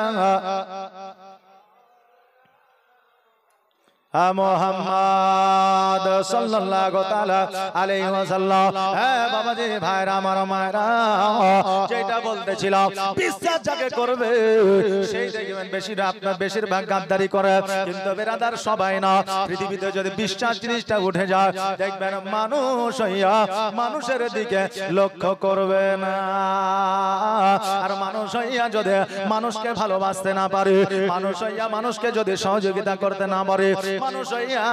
A: মুহাম্মদ সাল্লাল্লাহু তাআলা আলাইহি ওয়াসাল্লাম। বাবাজি, ভাইরা আমার, মায়েরা, যেটা বলতেছিলাম, বিশ্বাস যাকে করবে সেই দেখবেন বেশিরভাগ গাদ্দারি করে। কিন্তু বেরাদার সবাই না, পৃথিবীতে যদি বিশ্বাস জিনিসটা উঠে যায়, দেখবেন মানুষ হইয়া মানুষের দিকে লক্ষ্য করবে না। আর মানুষ হইয়া যদি মানুষকে ভালোবাসতে না পারে, মানুষ হইয়া মানুষকে যদি সহযোগিতা করতে না পারে, মানুষ হইয়া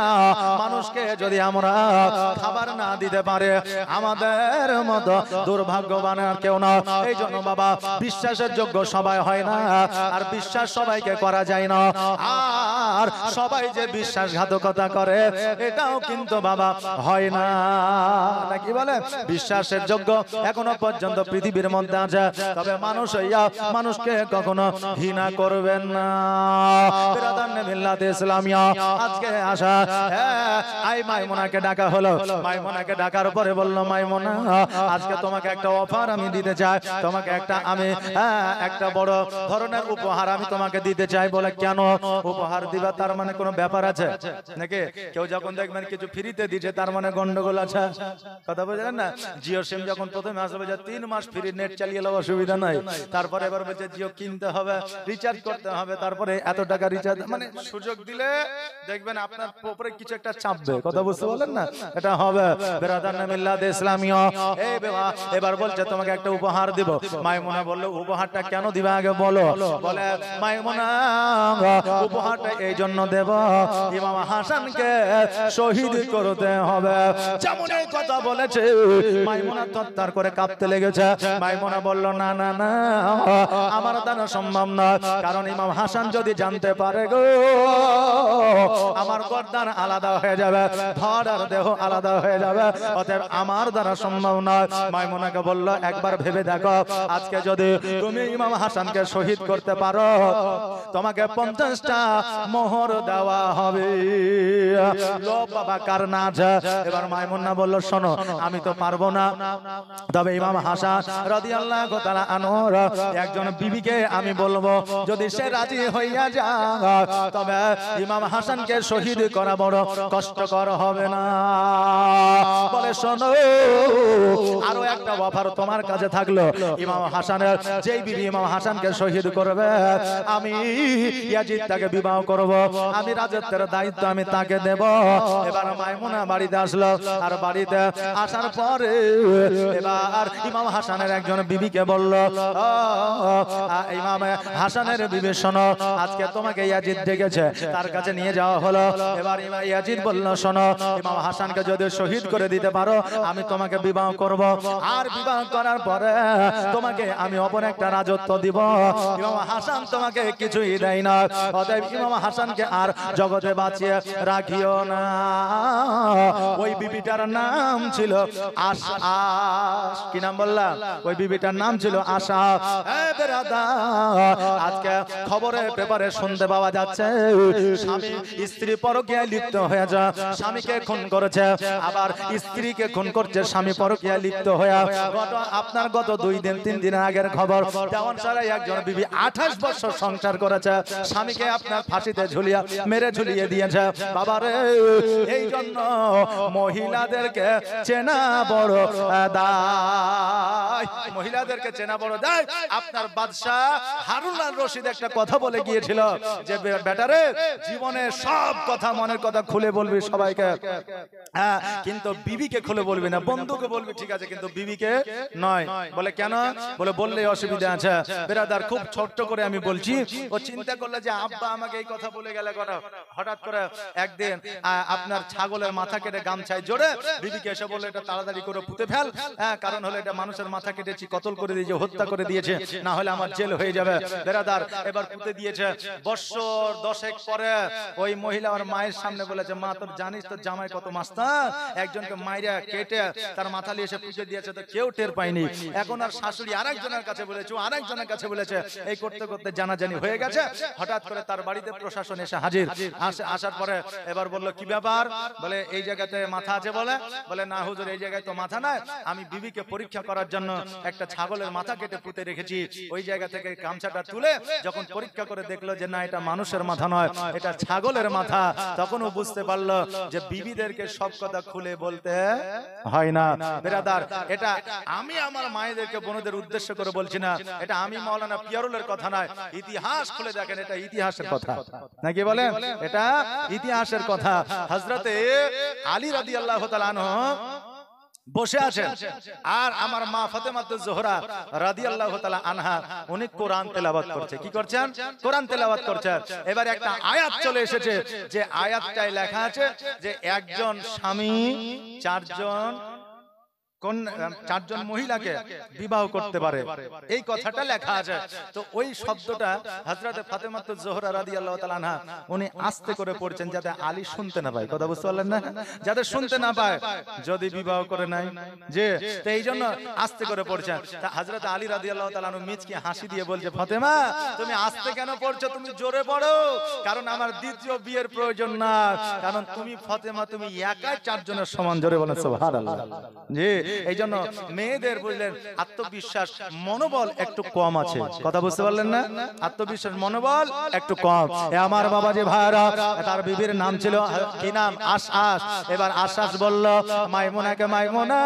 A: মানুষকে যদি আমরা খাবার না দিতে পারে, আমাদের মতো দুর্ভাগ্যবান আর কেউ না। এই জন্য বাবা, বিশ্বাসের যোগ্য সবাই হয় না, আর বিশ্বাস সবাইকে করা যায় না। আর সবাই যে বিশ্বাসঘাতকতা করে, এটাও কিন্তু বাবা হয় না, নাকি বলে? বিশ্বাসের যোগ্য এখনো পর্যন্ত পৃথিবীর মধ্যে আছে, তবে মানুষ হইয়া মানুষকে কখনো ঘৃণা করবেন না। বিরাদার মিল্লাত ইসলামিয়া, আজকে আসা আই মাইমুনাকে ডাকা হলো। মাইমুনাকে ডাকার পরে বলল, মাইমুনা, আজকে তোমাকে একটা অফার আমি দিতে চাই, তোমাকে একটা বড় ধরনের উপহার আমি তোমাকে দিতে চাই। বলে, কেন উপহার দিবা? তার মানে কোনো ব্যাপার আছে নাকি? কেউ যখন দেখবেন কিছু ফ্রিতে দিচ্ছে, তার মানে গন্ডগোল আছে। কথা বুঝলেন না? জিও সিম যখন প্রথমে আসবে, যে 3 মাস ফ্রি নেট চালিয়ে এলো, অসুবিধা নাই। তারপরে এবার বলছে জিও কিনতে হবে, রিচার্জ করতে হবে, তারপরে এত টাকা রিচার্জ, মানে সুযোগ দিলে দেখবেন দেখবেন আপনার উপরে কিছু একটা চাপবে, কথা বুঝতে বলেন না, এটা হবে। বেরাদার মিল্লাত ইসলামিয়া, এই বাবা এবার বলছে তোমাকে একটা উপহার দিব। মাইমুনা বলল উপহারটা কেন দিবা আগে বলো। বলে মাইমুনা উপহারটা এই জন্য দেব, ইমাম হাসানকে শহীদ করতে হবে। যেমন এই কথা বলেছে মাইমুনা তত্তার করে কাঁপতে লেগেছে। মাইমুনা বলল না না না, আমার দ্বারা সম্ভব নয়, কারণ ইমাম হাসান যদি জানতে পারে গো আমার গর্দান আলাদা হয়ে যাবে, ধর আর দেহ আলাদা হয়ে যাবে, অতএব আমার দ্বারা সম্ভব নয়। মাইমুনাকে বলল একবার ভেবে দেখো, আজকে যদি তুমি ইমাম হাসানকে শহীদ করতে পারো তোমাকে 50টা মোহর দেওয়া হবে। লো বাবা কার না আছে। এবার মাইমুনা বলল শোনো আমি তো পারবো না, তবে ইমাম হাসান রাদিয়াল্লাহু তাআলা আনহু একজন বিবিকে আমি বলবো, যদি সে রাজি হইয়া যায় তবে ইমাম হাসানকে শহীদ করা বড় কষ্টকর হবে না। বলে শোনো আরো একটা অফার তোমার কাছে থাকলো, ইমাম হাসানের যেই বিবি ইমাম হাসানকে শহীদ করবে আমি ইয়াজিদ তাকে বিবাহ করব, আমি রাজত্বের দায়িত্ব আমি তাকে দেব। এবার মাইমুনা বাড়িতে আসলো, আর বাড়িতে আসার পরে এবার ইমাম হাসানের একজন বিবিকে বলল ইমাম হাসানের বিবি শোনো আজকে তোমাকে ইয়াজিদ ডেকেছে, তার কাছে নিয়ে যাওয়া হলো। এবার ইয়াজিদ বলল শোনো ইমাম হাসানকে যদি শহীদ করে দিতে পারো আমি তোমাকে বিবাহ করব, আর বিবাহ করার পরে তোমাকে আমি অপর একটা রাজত্ব দিব। ইমাম হাসান তোমাকে কিছুই দেয় না, অতএব ইমাম হাসানকে আর জগতে বাঁচিয়ে রাখিও না। ওই বিবিটার নাম ছিল আশা। কি নাম বললাম? ওই বিবিটার নাম ছিল আশা। আজকে খবরে পেপারে শুনতে পাওয়া যাচ্ছে স্বামী স্ত্রী পরকীয়ায় লিপ্ত হয়ে যায়, স্বামীকে খুন করেছে, আবার স্ত্রীকে খুন করছে, স্বামী পরকীয়ায় লিপ্ত হয়ে। আপনার গত 2 দিন 3 দিন আগের খবর, দেওয়ানসারায় একজন বিবি 28 বছর সংসার করেছে, স্বামীকে আপনার ফাঁসিতে মেরে ঝুলিয়ে দিয়েছে। বাবারে এই জন্য মহিলাদেরকে চেনা বড় দায়, মহিলাদেরকে চেনা বড় দায়। আপনার বাদশা হারুন আর রশিদ একটা কথা বলে গিয়েছিল যে বেটারে জীবনে সব কথা মনের কথা খুলে বলবি সবাইকে, হ্যাঁ কিন্তু বিবিকে খুলে বলবি না, বন্ধুকে বলবি ঠিক আছে কিন্তু বিবিকে নয়। বলে কেন? বলে বললে অসুবিধা আছে। বেরাদার খুব ছোট্ট করে আমি বলছি, ও চিন্তা করলে যে আব্বা আমাকে এই কথা বলে গেলে, হঠাৎ করে একদিন আপনার ছাগলের মাথা কেটে গামছায় জোরে বিবিকে এসে বলে এটা তাড়াতাড়ি করে পুঁতে ফেল, হ্যাঁ কারণ হলো এটা মানুষের মাথা কেটেছি, কতল করে দিয়েছে, হত্যা করে দিয়েছে, না হলে আমার জেল হয়ে যাবে। বেরাদার এবার পুঁতে দিয়েছে। বছর 10 পরে ওই মহিলা ওর মায়ের সামনে বলেছে মা তোর জানিস তোর জামাই কত মাস্টার, একজনকে মাইরা কেটে তার মাথা নিয়ে এসে পুঁতে দিয়েছে তো কেউ টের পায়নি। এখন আর শাশুড়ি আরেকজনের কাছে বলেছে, আরেকজনের কাছে বলেছে, এই করতে করতে জানাজানি হয়ে গেছে। হঠাৎ করে তার বাড়িতে প্রশাসন এসে হাজির। আসার পরে এবার বলল কি ব্যাপার? বলে এই জায়গাতে মাথা আছে। বলে না হুজুর এই জায়গায় তো মাথা নাই, আমি বিবিকে পরীক্ষা করার জন্য একটা ছাগলের মাথা কেটে পুঁতে রেখেছি। ওই জায়গা থেকে গামছাটা তুলে যখন পরীক্ষা করে দেখলো যে না এটা মানুষের মাথা নয়, এটা ছাগলের মাথা, তখনও বুঝতে পারলো যে বিবিদেরকে সব কথা খুলে বলতে হয় না। বেরাদার এটা আমি আমার মায়েদেরকে বোনদের উদ্দেশ্য করে বলছি না, এটা আমি মাওলানা পিয়ারুলের কথা নয়, ইতিহাস খুলে দেখেন, এটা ইতিহাসের কথা নাকি বলেন, এটা ইতিহাসের কথা। হযরতে আলী রাদিয়াল্লাহু তাআলা আনহু বসে আছেন, আর আমার মা ফাতেমাতুজ জোহরা রাদিয়াল্লাহু তাআলা আনহা উনি কোরআন তেলাওয়াত করছে। কি করছেন? কোরআন তেলাওয়াত করছেন। এবার একটা আয়াত চলে এসেছে, যে আয়াতটায় লেখা আছে যে একজন স্বামী চারজন মহিলাকে বিবাহ করতে পারে, এই কথাটা লেখা আছে। তো ওই শব্দটা হযরতে ফাতেমাতুজ জোহরা রাদিয়াল্লাহু তাআলা আনহা উনি আস্তে করে পড়ছেন যাতে আলী শুনতে না পায়। কথা বুঝতে পারলেন না? যাতে শুনতে না পায় যদি বিবাহ করে নাই যে, তো এই জন্য আস্তে করে পড়ছেন। তা হযরতে আলী রাদিয়াল্লাহু তাআলা আনহু মিচকে হাসি দিয়ে বলছে ফাতেমা তুমি আস্তে কেন পড়ছো, তুমি জোরে পড়ো, কারণ আমার দ্বিতীয় বিয়ের প্রয়োজন না, কারণ তুমি ফাতেমা তুমি একাই 4 জনের সমান। জোরে বলেন সুবহানাল্লাহ। জি এই জন্য মেয়েদের বুঝলেন আত্মবিশ্বাস মনোবল একটু কম আছে। কথা বুঝতে পারলেন না? আত্মবিশ্বাস মনোবল একটু কম। আমার বাবাজি ভাইরা, তার বিবির নাম ছিল কি নাম? আশআস। এবার আশআস বলল মাইমুনাকে, মাইমুনা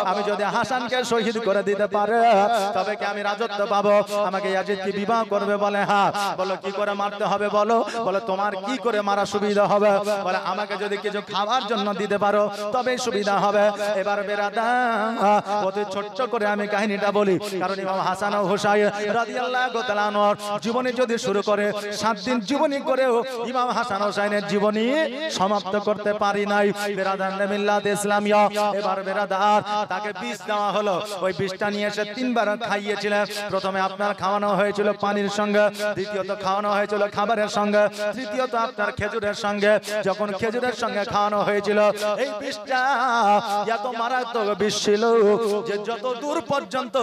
A: আমি যদি হাসানকে শহীদ করে দিতে পারে তবে কি আমি রাজত্ব পাবো? আমাকে ইয়াজিদ কি বিবাহ করবে? বলে হ্যাঁ। বলো কি করে মারতে হবে বলো? বলে তোমার কি করে মারা সুবিধা হবে? বলে আমাকে যদি কিছু খাবার জন্য দিতে পারো তবেই সুবিধা হবে। এবার বেরাদার অতি ছোট্ট করে আমি কাহিনীটা বলি, কারণ ইমাম হাসান ও হুসাইন রাদিয়াল্লাহু তাআলা আনহুর জীবনী যদি শুরু করে 7 দিন জীবনী করেও ইমাম হাসান হুসাইনের জীবনী সমাপ্ত করতে পারি নাই। বেরাদার মিল্লাত ইসলামিয়া, এবার বেরাদার তাকে বিষ দেওয়া হলো। ওই বিষটা নিয়ে এসে 3 বার খাইয়েছিলেন। প্রথমে আপনার খাওয়ানো হয়েছিল পানির সঙ্গে, দ্বিতীয়ত খাওয়ানো হয়েছিল খাবারের সঙ্গে, তৃতীয়ত আপনার খেজুরের সঙ্গে। যখন খেজুরের সঙ্গে খাওয়ানো হয়েছিল এই বিষটা এত মারাত্মক বিষ ছিল যে যত দূর পর্যন্ত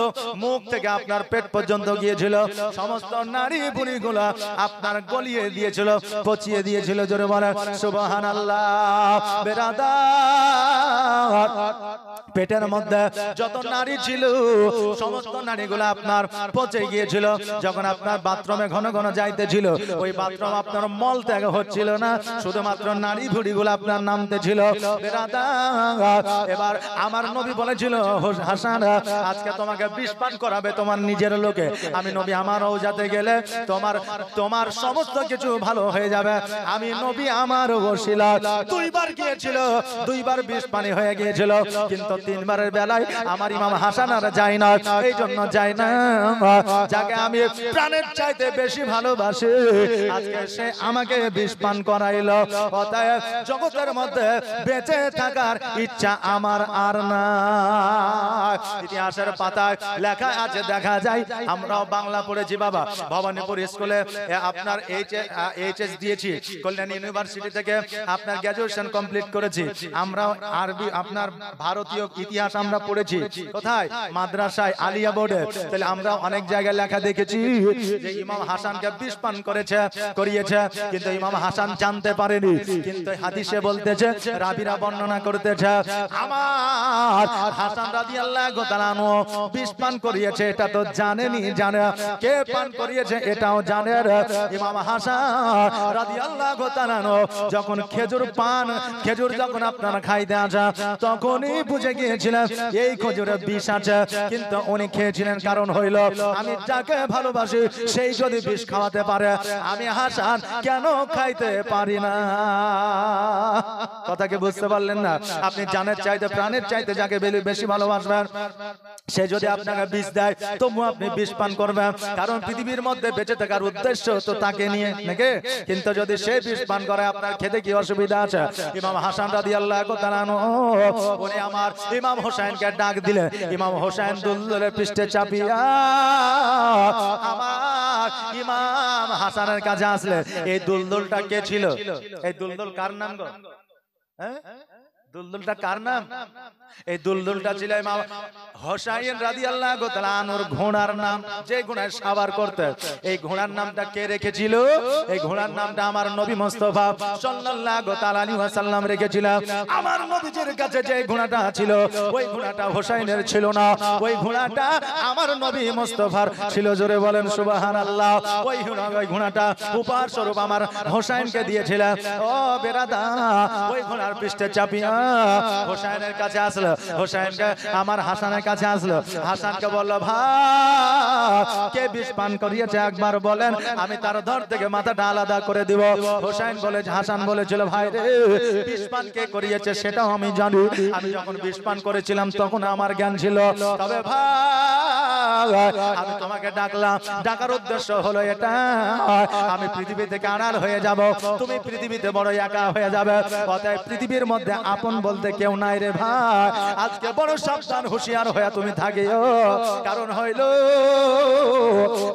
A: মুখ থেকে আপনার পেট পর্যন্ত গিয়েছিল সমস্ত নারী বুড়িগুলো আপনার গলিয়ে দিয়েছিল, পচিয়ে দিয়েছিল। জোরে বলেন সুবহানাল্লাহ। বেরাদার পেটের মধ্যে যত নারী ছিল সমস্ত নারীগুলো আপনার পচে গিয়েছিল। যখন আপনার বাথরুমে ঘন ঘন যাইতেছিল ওই বাথরুম আপনার মল ত্যাগ হচ্ছিল না, শুধুমাত্র নারী ভুড়িগুলো আপনার নামতেছিল। এবার আমার নবী বলেছিল হাসান আজকে তোমাকে বিষ পান করাবে তোমার নিজের লোকে। আমি নবী আমার রওজাতে গেলে তোমার সমস্ত কিছু ভালো হয়ে যাবে। আমি নবী আমার ওসিলা 2 বার গিয়েছিল, 2 বার বিষ পানি হয়ে গিয়েছিল, কিন্তু 3 বারের বেলায় আমার ইমাম হাসান আর যায় না। এই জন্য যায় না, যাকে আমি প্রাণের চাইতে বেশি ভালোবাসি আজকে সে আমাকে বিষ পান করাইলো। অতএব জগতের মধ্যে বেঁচে থাকার ইচ্ছা আমার আর না। ইতিহাসের পাতায় লেখা আছে, দেখা যায় আমরাও বাংলা পড়েছি বাবা, ভবানীপুর স্কুলে আপনার এইচএস দিয়েছি, কল্যাণ ইউনিভার্সিটি থেকে আপনার গ্র্যাজুয়েশন কমপ্লিট করেছি। আমরাও আরবি আপনার ভারতীয় ইতিহাস আমরা পড়েছি। কোথায়? মাদ্রাসায়, আলিয়া বোর্ডে। তাহলে আমরা অনেক জায়গায় লেখা দেখেছি যে ইমাম হাসানকে বিষ পান করিয়েছে, কিন্তু ইমাম হাসান জানতে পারেনি। কিন্তু হাদিসে বলতেছে, রাবিরা বর্ণনা করতেছে আমার হাসান রাদিয়াল্লাহু তাআলা আনহু বিষ পান করিয়েছে, এটা তো জানেনি। জানে কে পান করিয়েছে এটাও জানে। ইমাম হাসান রাদিয়াল্লাহু তাআলা আনহু যখন খেজুর যখন আপনারা খাইতে আসা তখনই বুঝে গিয়েছিলেন এই খেজুরে বিষ আছে, কিন্তু উনি খেয়েছিলেন কারণ হইল আমি যাকে ভালোবাসি সেই যদি বিষ খাওয়াতে পারে আমি হাসান কেন খাইতে পারি না? কথাকে বুঝতে পারলেন না? আপনি জানের চাইতে প্রাণের চাইতে যাকে বেশি ভালোবাসবেন সে যদি আপনাকে বিষ দেয় তবু আপনি বিষ পান করবেন, কারণ পৃথিবীর মধ্যে বেঁচে থাকার উদ্দেশ্য তো তাকে নিয়ে নাকি। কিন্তু যদি সে বিষ পান করে আপনার খেতে কি অসুবিধা আছে? ইমাম হাসান রাদিয়াল্লাহু তাআলা আনহু উনি আমার ইমাম হোসেনকে ডাক দিলে ইমাম হোসেন দুলদুলের পৃষ্ঠে চাপিয়া আমার ইমাম হাসানের কাছে আসলে। এই দুলদুলটা কে ছিল? এই দুলদুল কার নাম গো? হ্যাঁ, দুলদুলটা কার নাম? এই দুলদুলটা ছিল ইমাম হোসাইন রাদিয়াল্লাহু তাআলা আনহুর ঘোড়ার নাম, যে ঘোড়ায় সওয়ার করতে। এই ঘোড়ার নামটা কে রেখেছিল? এই ঘোড়ার নামটা আমার নবী মুস্তাফা সাল্লাল্লাহু তাআলা আলাইহি ওয়াসাল্লাম রেখেছিলেন। আমার নবীজির কাছে যে ঘোড়াটা ছিল ওই ঘোড়াটা হোসাইনের ছিল না, ওই ঘোড়াটা আমার নবী মুস্তাফার ছিল। জোরে বলেন সুবহানাল্লাহ। ওই ঘোড়াটা উপহার স্বরূপ আমার হোসাইনকে দিয়েছিলেন। ও বেরাদার, ওই ঘোড়ার পৃষ্ঠে চাপিয়া হোসাইনের কাছে আসলো। হোসাইনকে আমার হাসানের কাছে আসলো। হাসানকে বলল, ভাই কে বিষ পান করিয়েছে একবার বলেন, আমি তার ধর থেকে মাথাটা আলাদা করে দিব। হাসান বলেছিল, ভাই রে বিষ পান কে করিয়েছে সেটাও আমি জানি। আমি যখন বিষ পান করেছিলাম তখন আমার জ্ঞান ছিল। তবে ভাই আমি তোমাকে ডাকলাম, ডাকার উদ্দেশ্য হলো এটা, আমি পৃথিবী থেকে আড়াল হয়ে যাব, তুমি পৃথিবীতে বড় একা হয়ে যাবে। অতএব পৃথিবীর মধ্যে আপন বলতে কেউ নাই রে ভাই। আজকে বড় সাবধান হুঁশিয়ার হয়ে তুমি থাকিও, কারণ হইল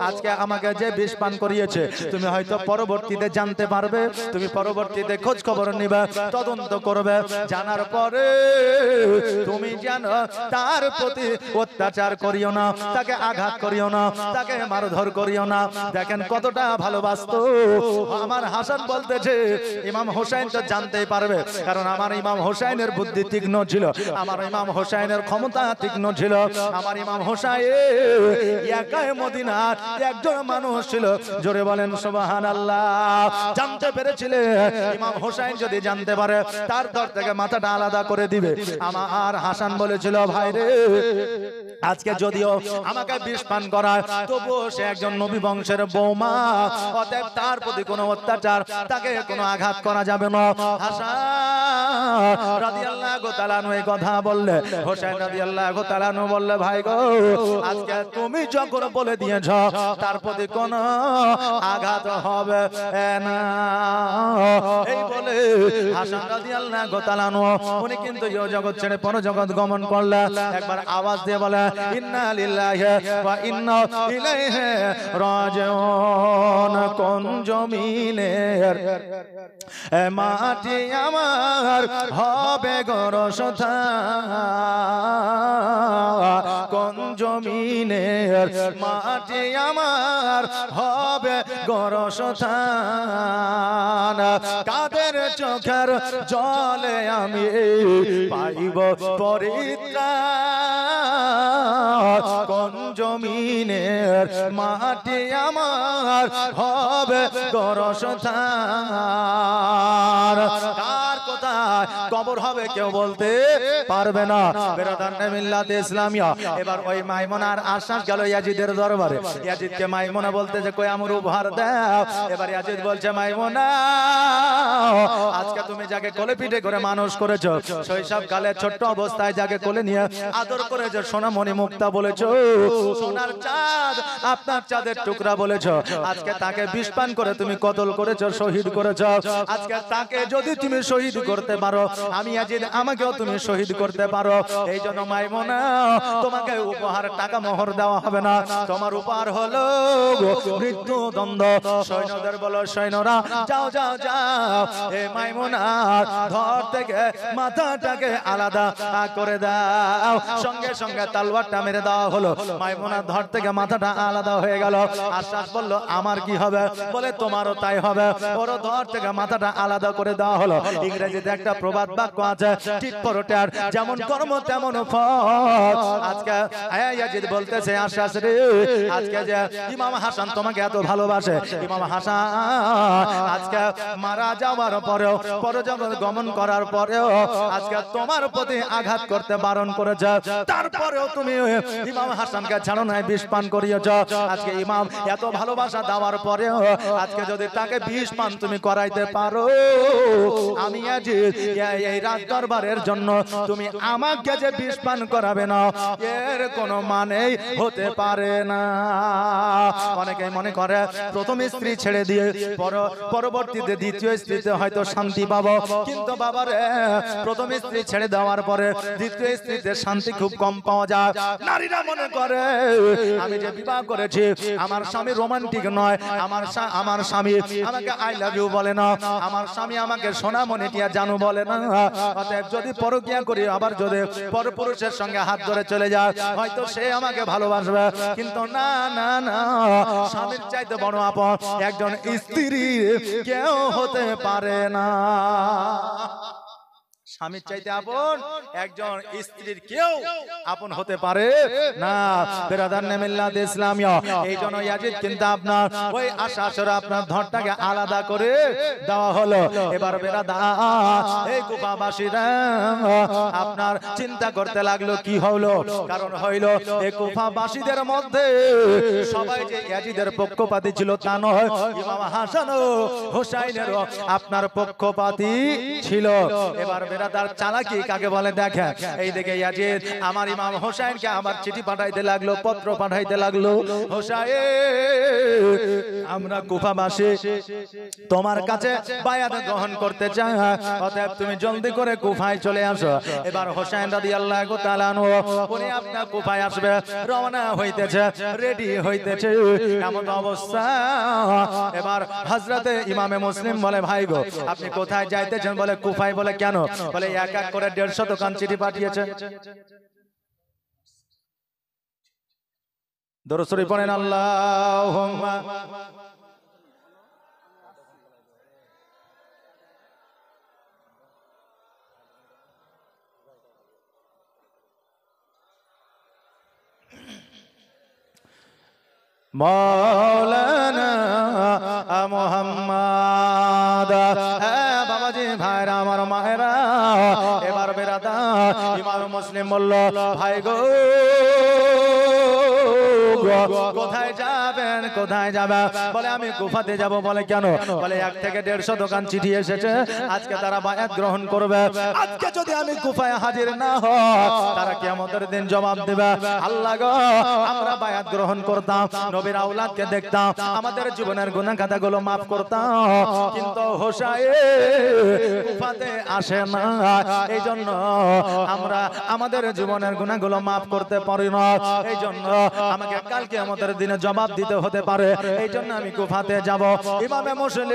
A: আজকে আমাকে যে বিষ পান করিয়েছে তুমি হয়তো পরবর্তীতে জানতে পারবে, তুমি পরবর্তীতে খোঁজ খবর নিবে, তদন্ত করবে, জানার পরে তুমি জানো তার প্রতি অত্যাচার করিও না, তাকে আঘাত করিও না, তাকে মারধর করিও না। দেখেন কতটা ভালোবাসতো আমার হাসান। বলতেছে ইমাম হোসেন তো জানতেই পারবে, কারণ আমার ইমাম হোসেনের বুদ্ধি তীক্ষ্ণ ছিল, আমার ইমাম হোসেনের ক্ষমতা তীক্ষ্ণ ছিল। আমার ইমাম হোসেন একাই মদিনার একজন মানুষ ছিল। জোরে বলেন সুবহানাল্লাহ। জানতে পেরেছিলে ইমাম হোসেন যদি জানতে পারে তার ধর থেকে মাথাটা আলাদা করে দিবে। আমার হাসান বলেছিল ভাই রে আজকে যদিও আমাকে বিষ পান করায় তবুও সে একজন নবী বংশের বৌমা, অতএব তার প্রতি কোনো অত্যাচার, তাকে কোনো আঘাত করা যাবে না। হাসান রাদিয়াল্লাহু তাআলা আনহু এই কথা বললে, হোসেন রাদিয়াল্লাহু তাআলা আনহু বললে ভাই গো আজকে তুমি যখন বলে দিয়েছ তার প্রতি কোনো আঘাত হবে না। এই বলে হাসান রাদিয়াল্লাহু তাআলা আনহু উনি কিন্তু এই জগৎ ছেড়ে পরজগৎ গমন করলেন। একবার আওয়াজ দিয়ে বলে ইন্না লিল্লাহি ওয়া ইন্না ইলাইহি রাজিউন। কোন জমিনের মাটি আমার হবে গরসথা, কোন জমিনের মাটি আমার হবে গরসথা, কাদের চোখের জলে আমি পাইব পরিত্রাণ, কোন জমিনের মাটি আমার হবে গরসথান। কার কোথায় কবর হবে কেউ বলতে পারবে না। বেরাদানে মিল্লাতে ইসলামিয়া এবার ওই মাইমুনার আশ্বাস গেল ইয়াজিদের দরবারে। ইয়াজিদকে মাইমুনা বলতে যে কই আমার উপহার দাও। এবার ইয়াজিদ বলছে মাইমুনা আজকে তুমি যাকে কোলে পিঠে করে মানুষ করেছো, শৈশব কালে ছোট্ট অবস্থায় যাকে কোলে নিয়ে আদর করেছো, সোনামণি মুক্তা বলেছো, সোনার চাঁদ আপনার চাঁদের টুকরা বলেছো, আজকে তাকে বিষ পান করে তুমি কতল করেছো, শহীদ করেছো। আজকে তাকে যদি তুমি শহীদ করতে পারো, আমি ইয়াজিদ আমাকেও তুমি শহীদ করতে পারো। এই জন্য মাইমুনা তোমাকে উপহার টাকা মোহর দেওয়া হবে না, তোমার উপহার হলো মৃত্যুদণ্ড। সৈন্যদের বলো সৈন্যরা যাও যাও যাও, এই মাইমুনার ধর থেকে মাথাটাকে আলাদা করে দাও। সঙ্গে সঙ্গে তালওয়ারটা মেরে দেওয়া হলো, মাইমুনার ধর থেকে মাথাটা আলাদা হয়ে গেল। আশ্বাস বলল আমার কি হবে, বলে তোমারও তাই হবে। ওর ধর থেকে মাথাটা আলাদা করে দেওয়া হলো। ইংরেজিতে একটা প্রবাদ বাক্য আছে, টিট ফর ট্যাট, যেমন কর্ম তেমন ফল। আজকে ইয়াজিদ বলতেছে আশ্বাস রে, আজকে যে ইমাম হাসান তোমাকে এত ভালোবাসে, ইমাম হাসান আজকে মারা যাওয়ার পরেও, পরজগৎ গমন করার পরেও আজকে তোমার প্রতি আঘাত করতে বারণ করেছে, তারপরেও তুমি ইমাম হাসানকে ছাড়ো নাই, বিষ পান করিয়েছ। আজকে ইমাম এত ভালোবাসা দেওয়ার পরেও আজকে যদি তাকে বিষ পান তুমি করাইতে পারো, আমি এই রাজ দরবারের জন্য তুমি আমাকে যে বিষ পান করাবে না, এর কোনো মানেই হতে পারে না। অনেকেই মনে করে প্রথম স্ত্রী ছেড়ে দিয়ে পরবর্তীতে দ্বিতীয় স্ত্রীতে হয়তো শান্তি পাবো, কিন্তু বাবারে প্রথম স্ত্রী ছেড়ে দেওয়ার পরে দ্বিতীয় স্ত্রীতে শান্তি খুব কম পাওয়া যায়। নারীরা মনে করে আমি যে বিবাহ করেছি আমার স্বামী রোমান্টিক নয়, আমার স্বামী আমাকে আই লাভ ইউ বলে না, আমার স্বামী আমাকে সোনামণি টিয়া জানু বলে না। অতএব যদি পরকিয়া করি, আবার যদি পরপুরুষের সঙ্গে হাত ধরে চলে যায়, হয়তো সে আমাকে ভালোবাসবে, কিন্তু না না না, স্বামীর চাইতে বড় আপন একজন স্ত্রী কেউ হতে পারে না। স্বামীর চাইতে আপন একজন স্ত্রীর কেউ আপন হতে পারে না। বেরাদানে মিল্লাত ইসলামিয়া এই জন্য ইয়াজিদ কিন্তু আপনার ওই আশাসরা আপনার ধরটাকে আলাদা করে দেওয়া হলো। এবার বেরাদা এই কুফাবাসীরা আপনার চিন্তা করতে লাগলো কি হলো, কারণ হইল এই কুফাবাসীদের মধ্যে সবাই যে ইয়াজিদের পক্ষপাতী ছিল তা নয়, ইমাম হাসান ও হোসাইনেরও আপনার পক্ষপাতী ছিল। এবার বেরাদার চালাকি কাকে বলে দেখেন, এই দিকে ইয়াজিদ আমার ইমাম হোসাইনকে আবার চিঠি পাঠাইতে লাগলো, পত্র পাঠাইতে লাগলো, হোসাইন আমরা কুফাবাসী তোমার কাছে বায়াত গ্রহণ করতে চাই, অতএব তুমি জলদি করে কুফায় চলে আসো। এবার হোসাইন রাদিয়াল্লাহু তাআলা আনহু উনি আপনার কুফায় আসবে, রওনা হইতেছে, রেডি হইতেছে। এমন অবস্থা এবার হযরতে ইমামে মুসলিম বলে ভাই গো আপনি কোথায় যাইতেছেন, বলে কুফায়। বলে কেন, বলে এক এক করে 150 দোকান চিঠি পাঠিয়েছে। দরুদ শরীফ পড়েন আল্লাহুম্মা মৌলানা মুহাম্মদ। বাবাজি ভাইরা আমার মায়েরা, এবার বেরাদা ইমাম মুসলিম বলল ভাই গো কোথায় যাবেন কোথায় যাবেন? বলে আমি কুফাতে যাব। বলে কেন? বলে 1 থেকে 150 দোকান চিঠি এসেছে, আজকে তারা বায়াত গ্রহণ করবে। আজকে যদি আমি কুফায় হাজির না হই তারা কিয়ামতের দিন জবাব দেবে, আল্লাহ গো আমরা বায়াত গ্রহণ করতাম, নবীর আওলাদকে দেখতাম, আমাদের জীবনের গুনাহ খাতাগুলো maaf করতাম, কিন্তু হোসাইন কুফাতে আসে না, এইজন্য আমরা আমাদের জীবনের গুনাহগুলো maaf করতে পারি না, এইজন্য আমাকে কাল কিয়ামতের দিনে জবাব দিতে হতে পারে, এইজন্য আমি কুফাতে যাব। ইমামে মুসলিম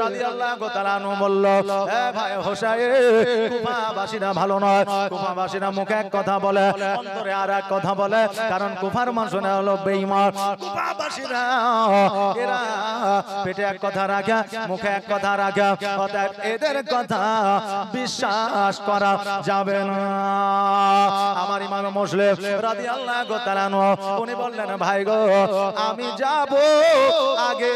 A: রাদিয়াল্লাহু তাআলা আনহু বলল এ ভাই হোসাইন কুফাবাসীরা ভালো নয়, কুফাবাসীরা মুখে এক কথা বলে অন্তরে আর এক কথা বলে, কারণ কুফার মানুষরা হলো বেঈমান। কুফাবাসীরা এরা পেটে এক কথা রাখে মুখে এক কথা রাখে, অতএব এদের কথা বিশ্বাস করা যাবে না। আমার ইমাম মুসলিম রাদিয়াল্লাহু তাআলা আনহু উনি বললেন ভাই গো আমি যাব, আগে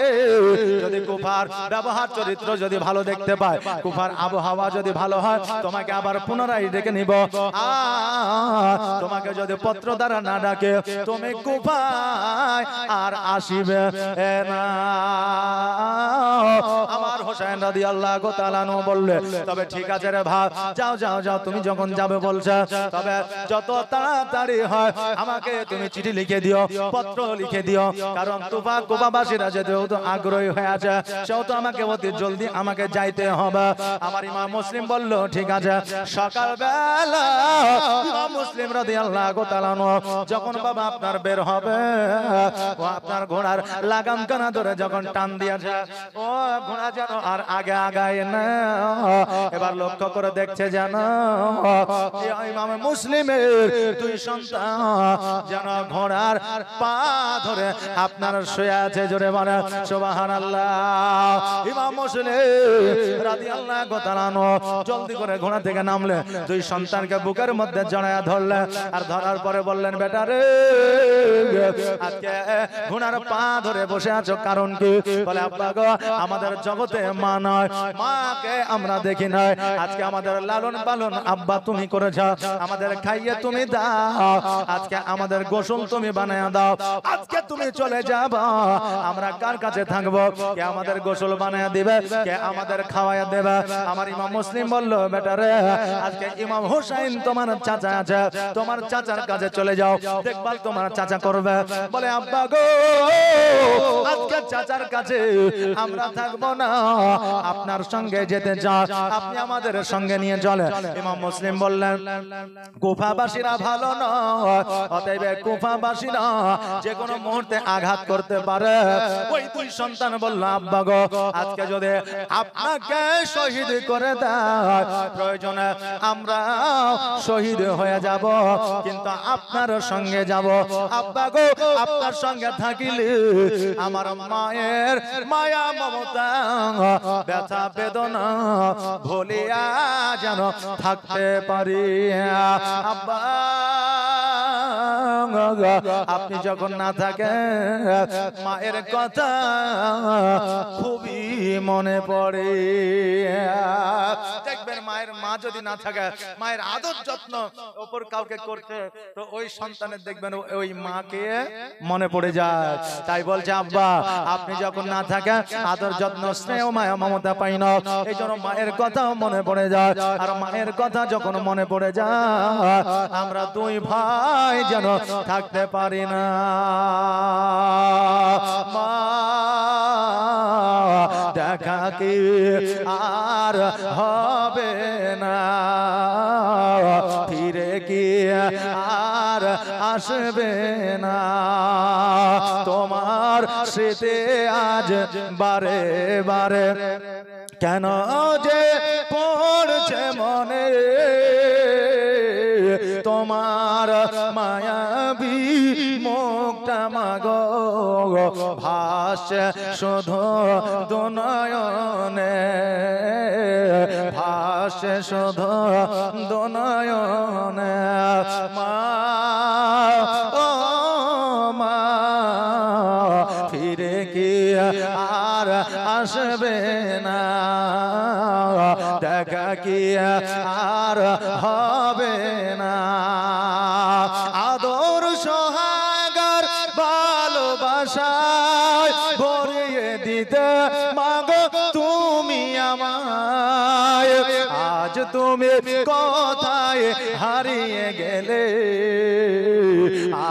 A: যদি কুফার ব্যবহার চরিত্র যদি ভালো দেখতে পায়, কুফার আবহাওয়া যদি ভালো হয়, তোমাকে আবার পুনরায় ডেকে নিব। তোমাকে যদি পত্র দ্বারা না ডাকে তুমি কুফায় আর আসিবে না। আমার হোসেন রাদিয়াল্লাহু তাআলা আনহু বললে তবে ঠিক আছে রে ভাই, যাও যাও যাও, তুমি যখন যাবে বলছো, তবে যত তাড়াতাড়ি হয় আমাকে তুমি চিঠি লিখে দিও, পত্র লিখে দিও, কারণ কুফাবাসীরা যেহেতু আগ্রহী হয়ে আছে সেহেতু আমাকে অতি জলদি আমাকে যাইতে হবে। আমার ইমাম মুসলিম বলল ঠিক আছে। সকালবেলা ইমাম মুসলিম রাদিয়াল্লাহু তাআলা যখন বাবা আপনার বের হবে, ও আপনার ঘোড়ার লাগাম কানা ধরে যখন টান দিয়েছে, ও ঘোড়া যেন আর আগে আগায় না, এবার লক্ষ্য করে দেখছে যেন ইমাম মুসলিমের 2 সন্তান যেন ঘোড়ার পা ধরে আপনার শুয়ে আছে। জোরে বলেন সুবহানাল্লাহ। ইমাম মুসলিম রাদিয়াল্লাহু তাআলা জলদি করে ঘোড়া থেকে নামলে 2 সন্তানকে বুকের মধ্যে জড়ায়া ধরলেন, আর ধরার পরে বললেন বেটা রে আজকে ঘোড়ার পা ধরে বসে আছো কারণ কি? বলে আব্বা গো আমাদের জগতে মা নয়, মাকে আমরা দেখি নাই, আজকে আমাদের লালন পালন আব্বা তুমি করেছ, আমাদের খাইয়ে তুমি দাও, আজকে আমাদের গোসল তুমি বানায়া দাও, আজকে তুমি চলে যাবা, আমরা কার কাছে থাকবো? কে আমাদের গোসল বানায়া দিবে, কে আমাদের খাওয়ায়া দেবে? আমার ইমাম মুসলিম বলল বেটা রে আজকে ইমাম হোসেন তোমার চাচা আছে, তোমার চাচার কাছে চলে যাও, দেখভাল তোমার চাচা করবে। বলে আব্বা গো আজকে চাচার কাছে আমরা থাকবো না, আপনার সঙ্গে যেতে চাই, আপনি আমাদের সঙ্গে নিয়ে চলে। ইমাম মুসলিম বললেন কুফাবাসীরা ভালো নয়, অতএব কুফাবাসীরা যে কোনো মুহূর্তে আঘাত করতে পারে। ওই 2 সন্তান বলল আব্বা গো আজকে যদি আপনাকে শহীদ করে দেয় প্রয়োজনে আমরা শহীদ হয়ে যাব, কিন্তু আপনার সঙ্গে যাব। আব্বা গো আপনার সঙ্গে থাকিলে আমার মায়ের মায়া মমতা ব্যথা বেদনা ভুলিয়া যেন থাকতে পারি। আব্বা আপনি যখন না থাকেন মায়ের কথা খুবই মনে পড়ে। দেখবেন মায়ের মা যদি না থাকে, মায়ের আদর যত্ন ওপর কাউকে করতে, তো ওই সন্তানের দেখবেন ওই মাকে মনে পড়ে যায়। তাই বলছে আব্বা আপনি যখন না থাকেন আদর যত্ন স্নেহ মায়া মমতা পাই না, এই জন্য মায়ের কথাও মনে পড়ে যায়। আর মায়ের কথা যখন মনে পড়ে যায় আমরা 2 ভাই যেন থাকতে পারি না। মা দেখা কি আর হবে না, ফিরে কি আর আসবে না, তোমার স্মৃতি আজ বারে বারে কেন যে পড়ছে মনে, তোমার মায়াবী মুখটা মাগো ভাসে শুধু দুনয়নে, ভাসে শুধু দুনয়নে। মা ও মা ফিরে কি আর আসবে না, দেখা কি আর হবে দিতে মাগো তুমি আমায়। আজ তুমি কোথায় হারিয়ে গেলে,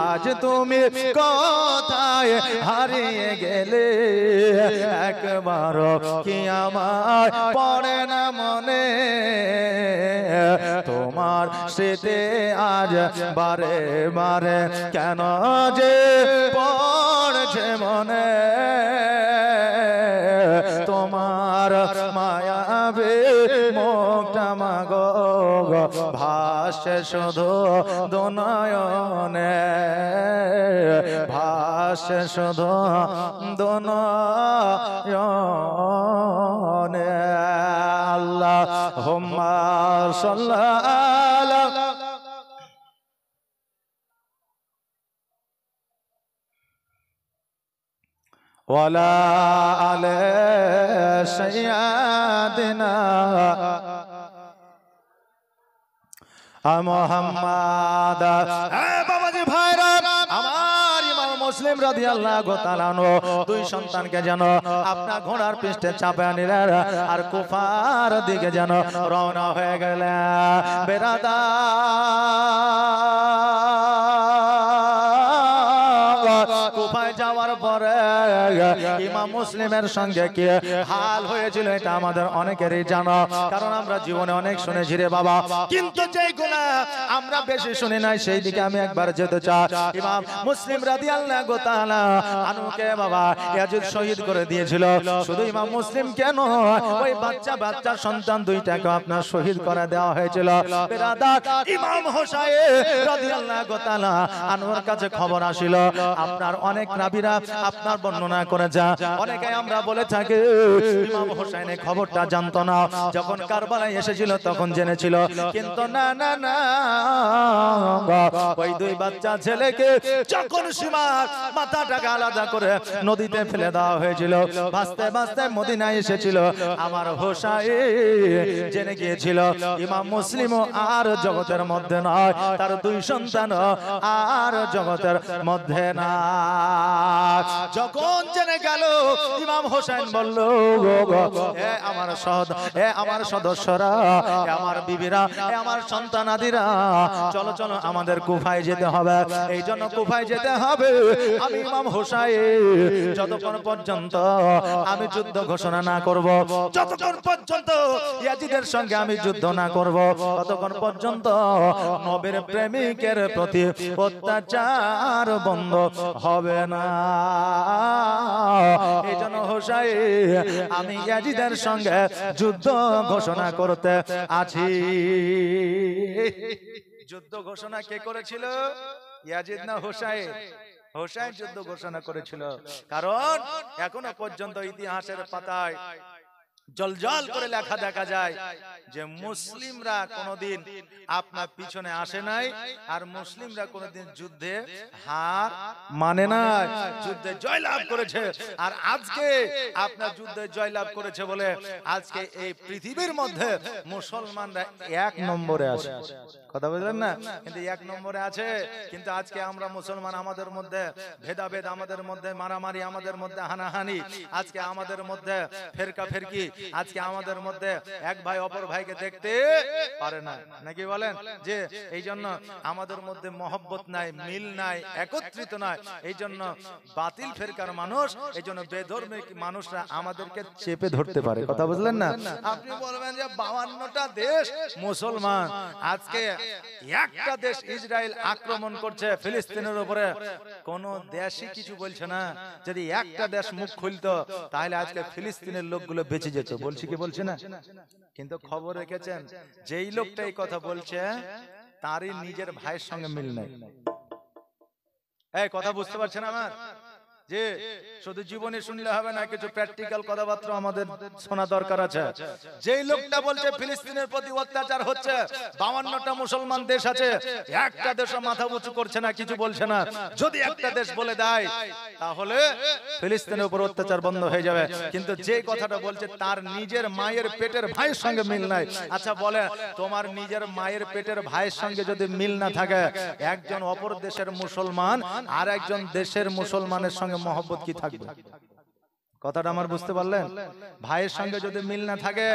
A: আজ তুমি কোথায় হারিয়ে গেলে, একবার কি আমার পড়ে না মনে, তোমার স্মৃতি আজ বারে বারে কেন যে পড়ছে মনে, তোমার মায়াবে মুখটা মাগো ভাসে শুধু দুনয়নে, ভাসে শুধু দুনয়নে। আল্লাহুম্মা সাল্লি ওয়ালা আলে সাইয়্যিদিনা মুহাম্মাদ। বাবাজি ভাইরা আমার, ইমাম মুসলিম রাদিয়াল্লাহু তাআলা আনহু দুই সন্তানকে যেন আপনার ঘোড়ার পৃষ্ঠে চাপে নিলেন আর কুফার দিকে যেন রওনা হয়ে গেলেন। বেরাদার কুফায় যাওয়ার পরে ইমাম মুসলিমের সঙ্গে কি হাল হয়েছিল এটা আমাদের অনেকেরই জানা, কারণ আমরা জীবনে অনেক শুনেছি রে বাবা, কিন্তু যেগুলা আমরা বেশি শুনি নাই সেই দিকে আমি একবার যেতে চাই। ইমাম মুসলিম রাদিয়াল্লাহু তাআলা আনহুকে বাবা ইয়াজিদ শহীদ করে দিয়েছিল। শুধু ইমাম মুসলিম কেন, ওই বাচ্চা সন্তান দুইটাকে আপনার শহীদ করে দেওয়া হয়েছিল। বেরাদার ইমাম হোসাইন রাদিয়াল্লাহু তাআলা আনহুর কাছে খবর আসিল। আপনার অনেক নবীরা আপনার বর্ণনা করেছে, অনেকে আমরা বলে থাকি ইমাম হোসাইনের খবরটা জানতো না, যখন কারবালায় এসেছিল তখন জেনেছিল, কিন্তু না না না, ওই দুই বাচ্চা ছেলেকে যখন সীমার মাথাটাকে আলাদা করে নদীতে ফেলে দেওয়া হয়েছিল, ভাসতে ভাসতে মদিনায় এসেছিল, আমার হোসাইন জেনে গিয়েছিল ইমাম মুসলিম আর জগতের মধ্যে নয়, তার দুই সন্তান আর জগতের মধ্যে না। যখন জেনে গেল ইমাম হোসেন বলল, আমার সদস্যরা, আমার বিবিরা, আমার সন্তানাদিরা, চলো চলো আমাদের কুফায় যেতে হবে। এই জন্য কুফায় যেতে হবে। আমি ইমাম হোসাইন যতক্ষণ পর্যন্ত আমি যুদ্ধ ঘোষণা না করব, যতক্ষণ পর্যন্ত ইয়াজিদের সঙ্গে আমি যুদ্ধ না করব, ততক্ষণ পর্যন্ত নবীর প্রেমিকের প্রতি অত্যাচার বন্ধ হবে না। এই জন্য হোসাইন আমি ইয়াজিদের সঙ্গে যুদ্ধ ঘোষণা করতে আছি। যুদ্ধ ঘোষণা কে করেছিল? ইয়াজিদ না হোসাইন? হোসাইন যুদ্ধ ঘোষণা করেছিল, কারণ এখনো পর্যন্ত ইতিহাসের পাতায় জলজল করে লেখা দেখা যায় যে মুসলিমরা কোনোদিন আপনার পিছনে আসে নাই, আর মুসলিমরা কোনোদিন যুদ্ধে হার মানে নাই, যুদ্ধে জয়লাভ করেছে। আর আজকে আপনার যুদ্ধে জয়লাভ করেছে বলে আজকে এই পৃথিবীর মধ্যে মুসলমানরা এক নম্বরে আছে। কথা বুঝলেন না? কিন্তু এক নম্বরে আছে, কিন্তু আজকে আমরা মুসলমান, আমাদের মধ্যে ভেদাভেদ, আমাদের মধ্যে মারামারি, আমাদের মধ্যে হানাহানি, আজকে আমাদের মধ্যে ফেরকা ফেরকি, আজকে আমাদের মধ্যে এক ভাই অপর ভাইকে দেখতে পারে না, নাকি বলেন? যে এই জন্য আমাদের মধ্যে মহব্বত নাই, মিল নাই, একত্রিত নাই। এই জন্য বাতিল ফেরকার মানুষ, এই জন্য বেধর্মী মানুষরা আমাদেরকে চেপে ধরতে পারে। কথা বুঝলেন না? আপনি বলবেন যে 52টা দেশ মুসলমান, আজকে একটা দেশ ইসরায়েল আক্রমণ করছে ফিলিস্তিনের উপরে, কোন দেশই কিছু বলছে না। যদি একটা দেশ মুখ খুলতো তাহলে আজকে ফিলিস্তিনের লোকগুলো বেঁচে যেত। বলছি কি বলছে না? কিন্তু খবর রেখেছেন যেই লোকটা এই কথা বলছে তারই নিজের ভাইয়ের সঙ্গে মিল নেই। এই কথা বুঝতে পারছেন আমার? যে শুধু জীবনে শুনলে হবে না, কিছু প্র্যাকটিক্যাল কথাবার্তা আমাদের শোনা দরকার আছে। যেই লোকটা বলছে ফিলিস্তিনের প্রতি অত্যাচার হচ্ছে, 52টা মুসলমান দেশ আছে, একটা দেশও মাথা উঁচু করছে না, কিছু বলছে না। যদি একটা দেশ বলে দেয় তাহলে ফিলিস্তিনের উপর অত্যাচার বন্ধ হয়ে যাবে। কিন্তু যে কথাটা বলছে তার নিজের মায়ের পেটের ভাইয়ের সঙ্গে মিল নাই। আচ্ছা বলে, তোমার নিজের মায়ের পেটের ভাইয়ের সঙ্গে যদি মিল না থাকে, একজন অপর দেশের মুসলমান আর একজন দেশের মুসলমানের সঙ্গে মহব্বত কি থাকবে? কথাটা আমার বুঝতে পারলেন? ভাইয়ের সঙ্গে যদি মিল না থাকে,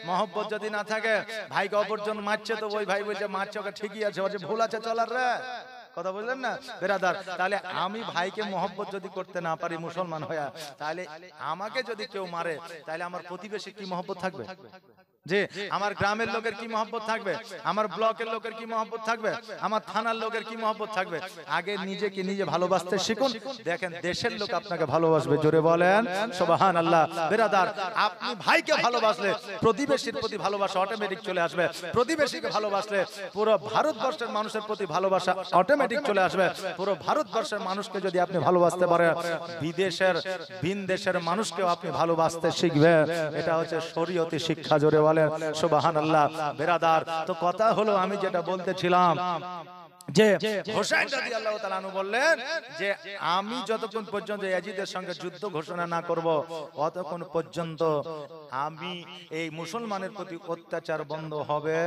A: মহব্বত যদি না থাকে, ভাইকে অপরজন মারছে তো ওই ভাই বলছে মারছে ওকে ঠিকই আছে, ওর যে ভুল আছে চলার রে, কথা বললেন না বেরাদার? তাহলে আমি ভাইকে মহব্বত যদি করতে না পারি মুসলমান হয়ে, তাহলে আমাকে যদি কেউ মারে, তাহলে আমার প্রতিবেশী কি মহব্বত থাকবে? যে আমার গ্রামের লোকের কি মহব্বত থাকবে? আমার ব্লকের লোকের কি মহব্বত থাকবে? আমার থানার লোকের কি মহব্বত থাকবে? আগে নিজেকে নিজে ভালোবাসতে শিখুন, দেখেন দেশের লোক আপনাকে ভালোবাসবে। জোরে বলেন সুবহানাল্লাহ। বেরাদার, আপনি ভাইকে ভালোবাসলে প্রতিবেশীর প্রতি ভালোবাসা অটোমেটিক চলে আসবে। প্রতিবেশীকে ভালোবাসলে পুরো ভারতবর্ষের মানুষের প্রতি ভালোবাসা অটোমেটিক চলে আসবে। পুরো ভারতবর্ষের মানুষকে যদি আপনি ভালোবাসতে পারেন, বিদেশের ভিন দেশের মানুষকেও আপনি ভালোবাসতে শিখবেন। এটা হচ্ছে শরীয়তি শিক্ষা। জোরে বলেন সুবহানাল্লাহ। বেরাদার, তো কথা হলো আমি যেটা বলতেছিলাম যে হোসেন রাদিয়াল্লাহু তাআলা আনহু বললেন যে আমি যতক্ষণ পর্যন্ত ইয়াজিদের সঙ্গে যুদ্ধ ঘোষণা না করব, ততক্ষণ পর্যন্ত আমি এই মুসলমানের প্রতি অত্যাচার বন্ধ হবে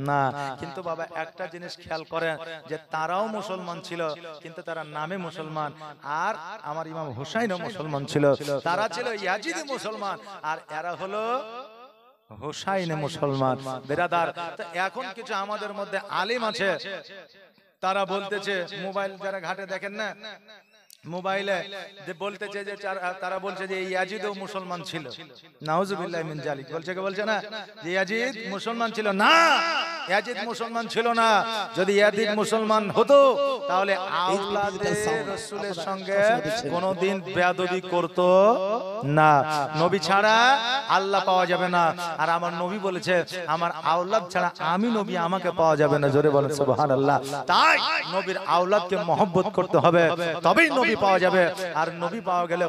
A: না। কিন্তু বাবা একটা জিনিস খেয়াল করেন, যে তারাও মুসলমান ছিল কিন্তু তারা নামে মুসলমান, আর আমার ইমাম হুসাইনও মুসলমান ছিল। তারা ছিল ইয়াজিদি মুসলমান, আর এরা হলো হুসাইনে মুসলমান। বেরাদার, তো এখন কিছু আমাদের মধ্যে আলিম আছে, তারা বলতেছে, মোবাইল যারা ঘাটে দেখেন না, মোবাইলে যে বলতেছে যে তারা বলছে যে ইয়াজিদও মুসলমান ছিল। নাউজুবিল্লাহি মিন জালিক। বলছে কে? বলছে না যে ইয়াজিদ মুসলমান ছিল। না, ইয়াজিদ মুসলমান ছিল না। যদি ইয়াজিদ মুসলমান হতো তাহলে আওলাদে রাসূলের সঙ্গে কোনোদিন বেয়াদবি করত না। নবী ছাড়া আল্লাহ পাওয়া যাবে না, আর আমার নবী বলেছে আমার আওলাদ ছাড়া আমি নবী আমাকে পাওয়া যাবে না। জোরে বলেন সুবহানাল্লাহ। তাই নবীর আওলাদকে মহব্বত করতে হবে, তবেই নবী পাওয়া যাবে, আর নবী পাওয়া গেলে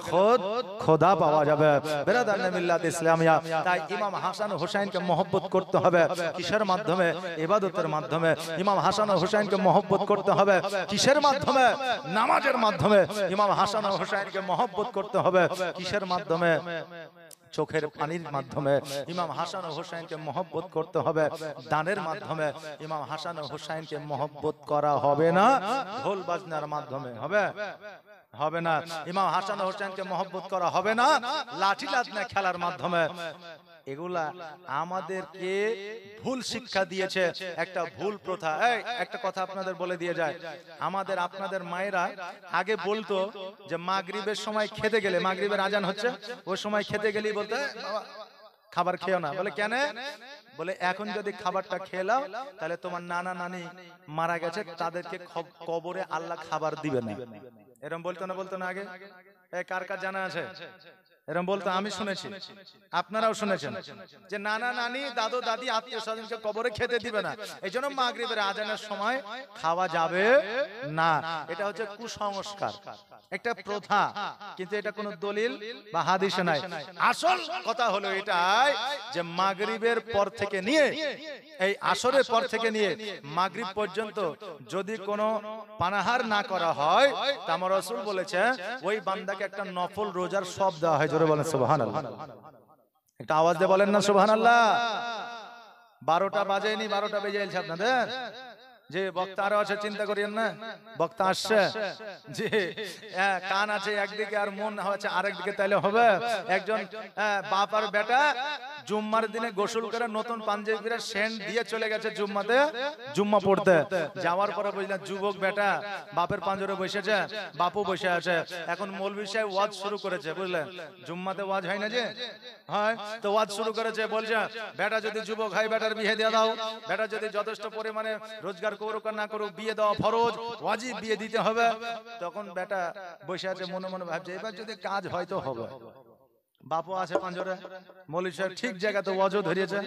A: খোদা পাওয়া যাবে। বেরাদার মিল্লাত ইসলামিয়া, তাই ইমাম হাসান ও হুসাইনকে মহব্বত করতে হবে কিসের মাধ্যমে? ইবাদতের মাধ্যমে। ইমাম হাসান ও হুসাইনকে মহব্বত করতে হবে কিসের মাধ্যমে? নামাজের মাধ্যমে। ইমাম হাসান ও হুসাইনকে মহব্বত করতে হবে কিসের মাধ্যমে? চোখের পানির মাধ্যমে। ইমাম হাসান ও হুসাইনকে মহব্বত করতে হবে দানের মাধ্যমে। ইমাম হাসান ও হুসাইনকে মহব্বত করা হবে না ঢোল বাজনার মাধ্যমে। হবে না। ইমাম হাসান ও হুসাইনকে মহব্বত করা হবে না লাঠি লাঠনা খেলার মাধ্যমে। এগুলা আমাদেরকে ভুল শিক্ষা দিয়েছে, একটা ভুল প্রথা। একটা কথা আপনাদের বলে দিয়ে যায়, আমাদের আপনাদের মায়েরা আগে বলতো যে মাগরিবের সময় খেতে গেলে, মাগরিবের আজান হচ্ছে, ওই সময় খেতে গেলেই বলতে খাবার খেও না। বলে কেন? বলে এখন যদি খাবারটা খেলাও তাহলে তোমার নানা নানি মারা গেছে, তাদেরকে কবরে আল্লাহ খাবার দিবে না। এরকম বলতো না আগে? কার কার জানা আছে? এরকম বলতো, আমি শুনেছি, আপনারাও শুনেছেন, যে নানা নানি দাদু দাদি আত্মীয় স্বজনকে কবরে খেতে দিবে না। এই জন্য মাগরিবের আজানের সময় খাওয়া যাবে না। এটা হচ্ছে কুসংস্কার, একটা প্রথা, কিন্তু এটা কোনো দলিল বা হাদিসে নাই। আসল কথা হলো এটাই যে মাগরিবের পর থেকে নিয়ে, এই আসরের পর থেকে নিয়ে মাগরিব পর্যন্ত যদি কোনো পানাহার না করা হয়, তা আমার রাসূল বলেছে ওই বান্দাকে একটা নফল রোজার সওয়াব দেওয়া হয়। জোরে বলেন সুবহানাল্লাহ। একটা আওয়াজ দিয়ে বলেন না সুবহানাল্লাহ। 12টা বাজেনি, 12টা বেজে গেছে আপনাদের। যে বক্তা আরো আছে, চিন্তা করিয়েন না, বক্তা আসছে, যে কান আছে একদিকে আর মন হচ্ছে আরেকদিকে, তাইলে হবে? একজন বাপ আর বেটা জুম্মার দিনে গোসল করে নতুন পাঞ্জাবিরা সেন্ট দিয়ে চলে গেছে জুম্মাতে, জুম্মা পড়তে। যাওয়ার পরে বুঝলেন যুবক বেটা বাপের পাঞ্জরে বসেছে, বাপু বসে আছে। এখন মৌলভী সাহেব ওয়াজ শুরু করেছে, বুঝলেন? জুম্মাতে ওয়াজ হয় না যে, হয় তো ওয়াজ শুরু করেছে, বলছে বেটা যদি যুবক হয় বেটার বিয়ে দিয়ে দাও, বেটা যদি যথেষ্ট পরিমাণে রোজগার করুক আর না করুক বিয়ে দেওয়া ফরজ, ওয়াজিব, বিয়ে দিতে হবে। তখন বেটা বসে আছে, মনে মনে ভাবছে এবার যদি কাজ হয়তো হবে। বাপও আছে পাঞ্জরে, মৌলভী সাহেব ঠিক জায়গাতে ওয়াজও ধরিয়েছে।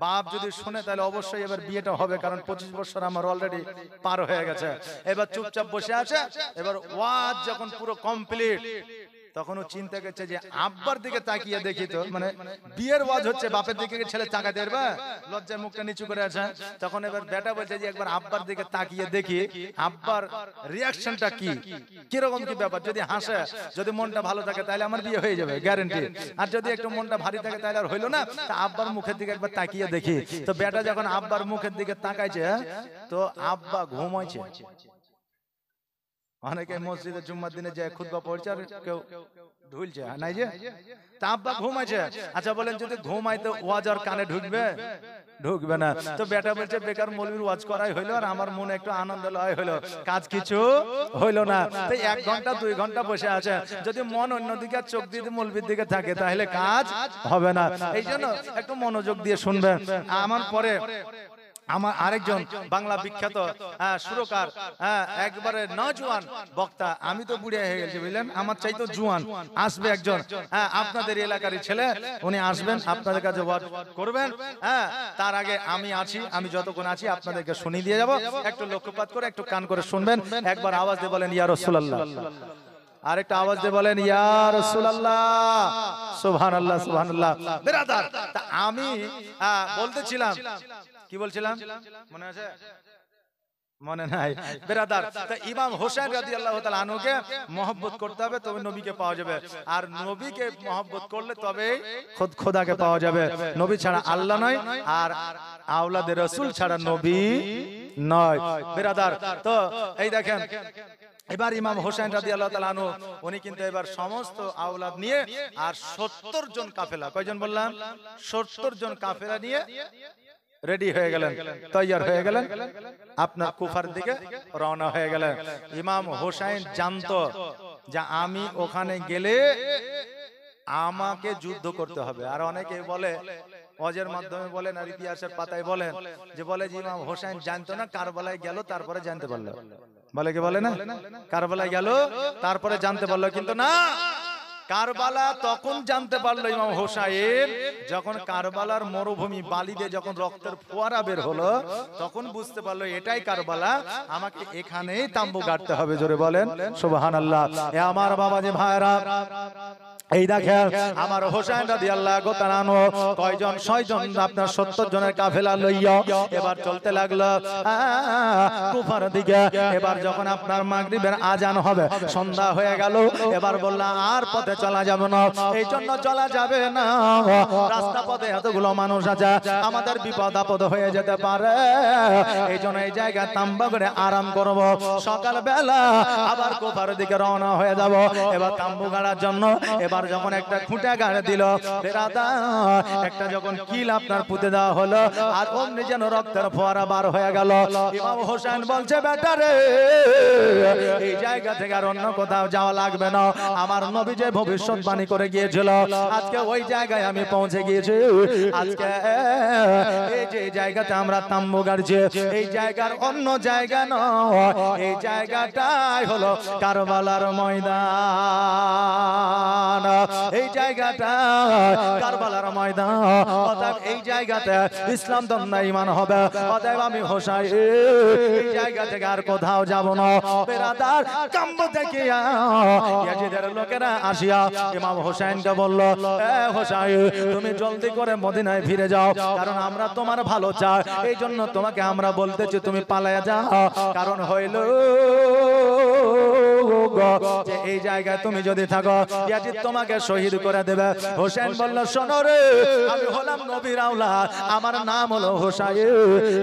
A: বাপ যদি শুনে তাহলে অবশ্যই এবার বিয়েটা হবে, কারণ 25 বছর আমার অলরেডি পার হয়ে গেছে। এবার চুপচাপ বসে আছে। এবার ওয়াজ যখন পুরো কমপ্লিট, তখন ও চিন্তা করছে যে আব্বার দিকে তাকিয়ে দেখি তো, মানে বিয়ের ওয়াজ হচ্ছে, বাপের দিকে ছেলে তাকাতে পারবে? লজ্জায় মুখটা নিচু করে আছে। তখন এবার বেটা বলছে যে একবার আব্বার দিকে তাকিয়ে দেখি আব্বার রিয়াকশনটা কি, কিরকম কি ব্যাপার। যদি হাসে, যদি মনটা ভালো থাকে তাহলে আমার বিয়ে হয়ে যাবে গ্যারান্টি। আর যদি একটু মনটা ভারী থাকে তাহলে আর হইলো না, তা আব্বার মুখের দিকে একবার তাকিয়ে দেখি। তো বেটা যখন আব্বার মুখের দিকে তাকাইছে, তো আব্বা ঘুমাইছে। অনেকে মসজিদে জুম্মার দিনে যায় খুতবা পড়ছে আর কেউ ঢুলছে নাই যে তা আব্বা ঘুমাইছে। আচ্ছা বলেন যদি ঘুমাইতে ওয়াজ আর কানে ঢুকবে? ঢুকবে না। তো বেটা বলছে বেকার মৌলবীর ওয়াজ করাই হইলো আর আমার মনে একটু আনন্দ লয় হইলো, কাজ কিছু হইলো না। তো 1 ঘন্টা 2 ঘন্টা বসে আছে, যদি মন অন্যদিকে চোখ দিয়ে মৌলবীর দিকে থাকে তাহলে কাজ হবে না। এই জন্য একটু মনোযোগ দিয়ে শুনবেন। আমার পরে আমার আরেকজন বাংলা বিখ্যাত সুরকার, একবারে নজওয়ান বক্তা, আমি তো বুড়িয়া হয়ে গেছি বুঝলেন, আমার চাইতো জুয়ান আসবে একজন, আপনাদের এলাকারই ছেলে, উনি আসবেন আপনাদের কাছে ওয়াজ করবেন। তার আগে আমি আছি, আমি যতক্ষণ আছি আপনাদেরকে শুনিয়ে দিয়ে যাব, একটু লক্ষ্যপাত করে একটু কান করে শুনবেন। একবার আওয়াজ দিয়ে বলেন ইয়া রাসূলুল্লাহ, আরেকটা আওয়াজ দিয়ে বলেন ইয়া রাসূলুল্লাহ, সুবহানাল্লাহ সুবহানাল্লাহ। বিরাদার, তা আমি বলতেছিলাম, কি বলছিলাম মনে আছে? মনে নাই। বিরাদার, তো ইমাম হোসেন রাদিয়াল্লাহু তাআলা আনহুকে মহব্বত করতে হবে তবে নবীকে পাওয়া যাবে, আর নবীকে মহব্বত করলে তবে খোদাকে পাওয়া যাবে। নবী ছাড়া আল্লাহ নয়, আর আওলাদে রাসূল ছাড়া নবী নয়। বিরাদার, তো এই দেখেন এবার ইমাম হোসেন রাদিয়াল্লাহু তাআলা আনহু উনি কিন্তু এবার সমস্ত আওলাদ নিয়ে আর 70 জন কাফেলা, কয়জন বললাম? 70 জন কাফেলা নিয়ে রেডি হয়ে গেলেন, তৈয়ার হয়ে গেলেন, আপনার কুফার দিকে রওনা হয়ে গেলেন। ইমাম হোসেন জানতো যে আমি ওখানে গেলে আমাকে যুদ্ধ করতে হবে। আর অনেকে বলে ওয়াজের মাধ্যমে বলেন আর ইতিহাসের পাতায় বলেন যে বলে যে ইমাম হোসেন জানতো না, কারবালায় গেল তারপরে জানতে পারলো। বলে কি বলে না, কারবালায় গেল তারপরে জানতে পারলো, কিন্তু না, কারবালা তখন জানতে পারলো ইমাম হোসেন যখন কারবালার মরুভূমি বালিতে যখন রক্তের ফোয়ারা বের হলো, তখন বুঝতে পারলো এটাই কারবালা, আমাকে এখানেই তাম্বু গাড়তে হবে। জোরে বলেন সুবহানাল্লাহ। এ আমার বাবাজি ভাইরা, এই দেখেন আমার হোসেন রাদিয়াল্লাহু তাআলা আনহু কয়জন? 6 জন, আপনার 70 জনের কাফেলা লইয়া এবার চলতে লাগলো কুফার দিকে। এবার যখন আপনার মাগরিবের আজান হবে, সন্ধ্যা হয়ে গেল, এবার বললাম আর পথে চলা যাবে না। এই জন্য চলা যাবে না, রাস্তা পথে এতগুলো মানুষ আছে, আমাদের বিপদ আপদ হয়ে যেতে পারে। এই জন্য এই জায়গায় তাম্বা করে আরাম করব, সকাল বেলা আবার কুফার দিকে রওনা হয়ে যাব। এবার তাম্বু গাড়ার জন্য এবার যখন একটা খুঁটা গাড়ে দিল, একটা যখন কিল আপনার পুঁতে দেওয়া হলো, আর অমনি যেন রক্তের ফোয়ারা বার হয়ে গেল। ইমাম হোসেন বলছে বেটা রে, এই জায়গা থেকে আর অন্য কোথাও যাওয়া লাগবে না, আমার নবী যে ভবিষ্যৎবাণী করে গিয়েছিল আজকে ওই জায়গায় আমি পৌঁছে গিয়েছি। আজকে এই যে জায়গাতে আমরা তাম্বু গাড়ছি, এই জায়গার অন্য জায়গা নয়, এই জায়গাটাই হলো কারবালার ময়দান। এই জায়গাটা কারবালার ময়দান, অতএব এই জায়গাতে ইসলাম দন্না ঈমান হবে। অতএব আমি হোসেন এই জায়গা থেকে আর কোথাও যাব না। বেরাদার, কাম্য থেকে ইয়াজিদের লোকেরা আসিয়া ইমাম হোসেনকে বলল, এ হোসেন তুমি জলদি করে মদিনায় ফিরে যাও, কারণ আমরা তোমার ভালো চাই, এই জন্য তোমাকে আমরা বলতেছি তুমি পালায়া যাও। কারণ হইল যে এই জায়গায় তুমি যদি থাকো ইয়াজিদ তোমাকে শহীদ করে দেবে। হোসেন বলল, শোনো রে, আমি হলাম নবীর আওলাদ, আমার নাম হলো হোসেন,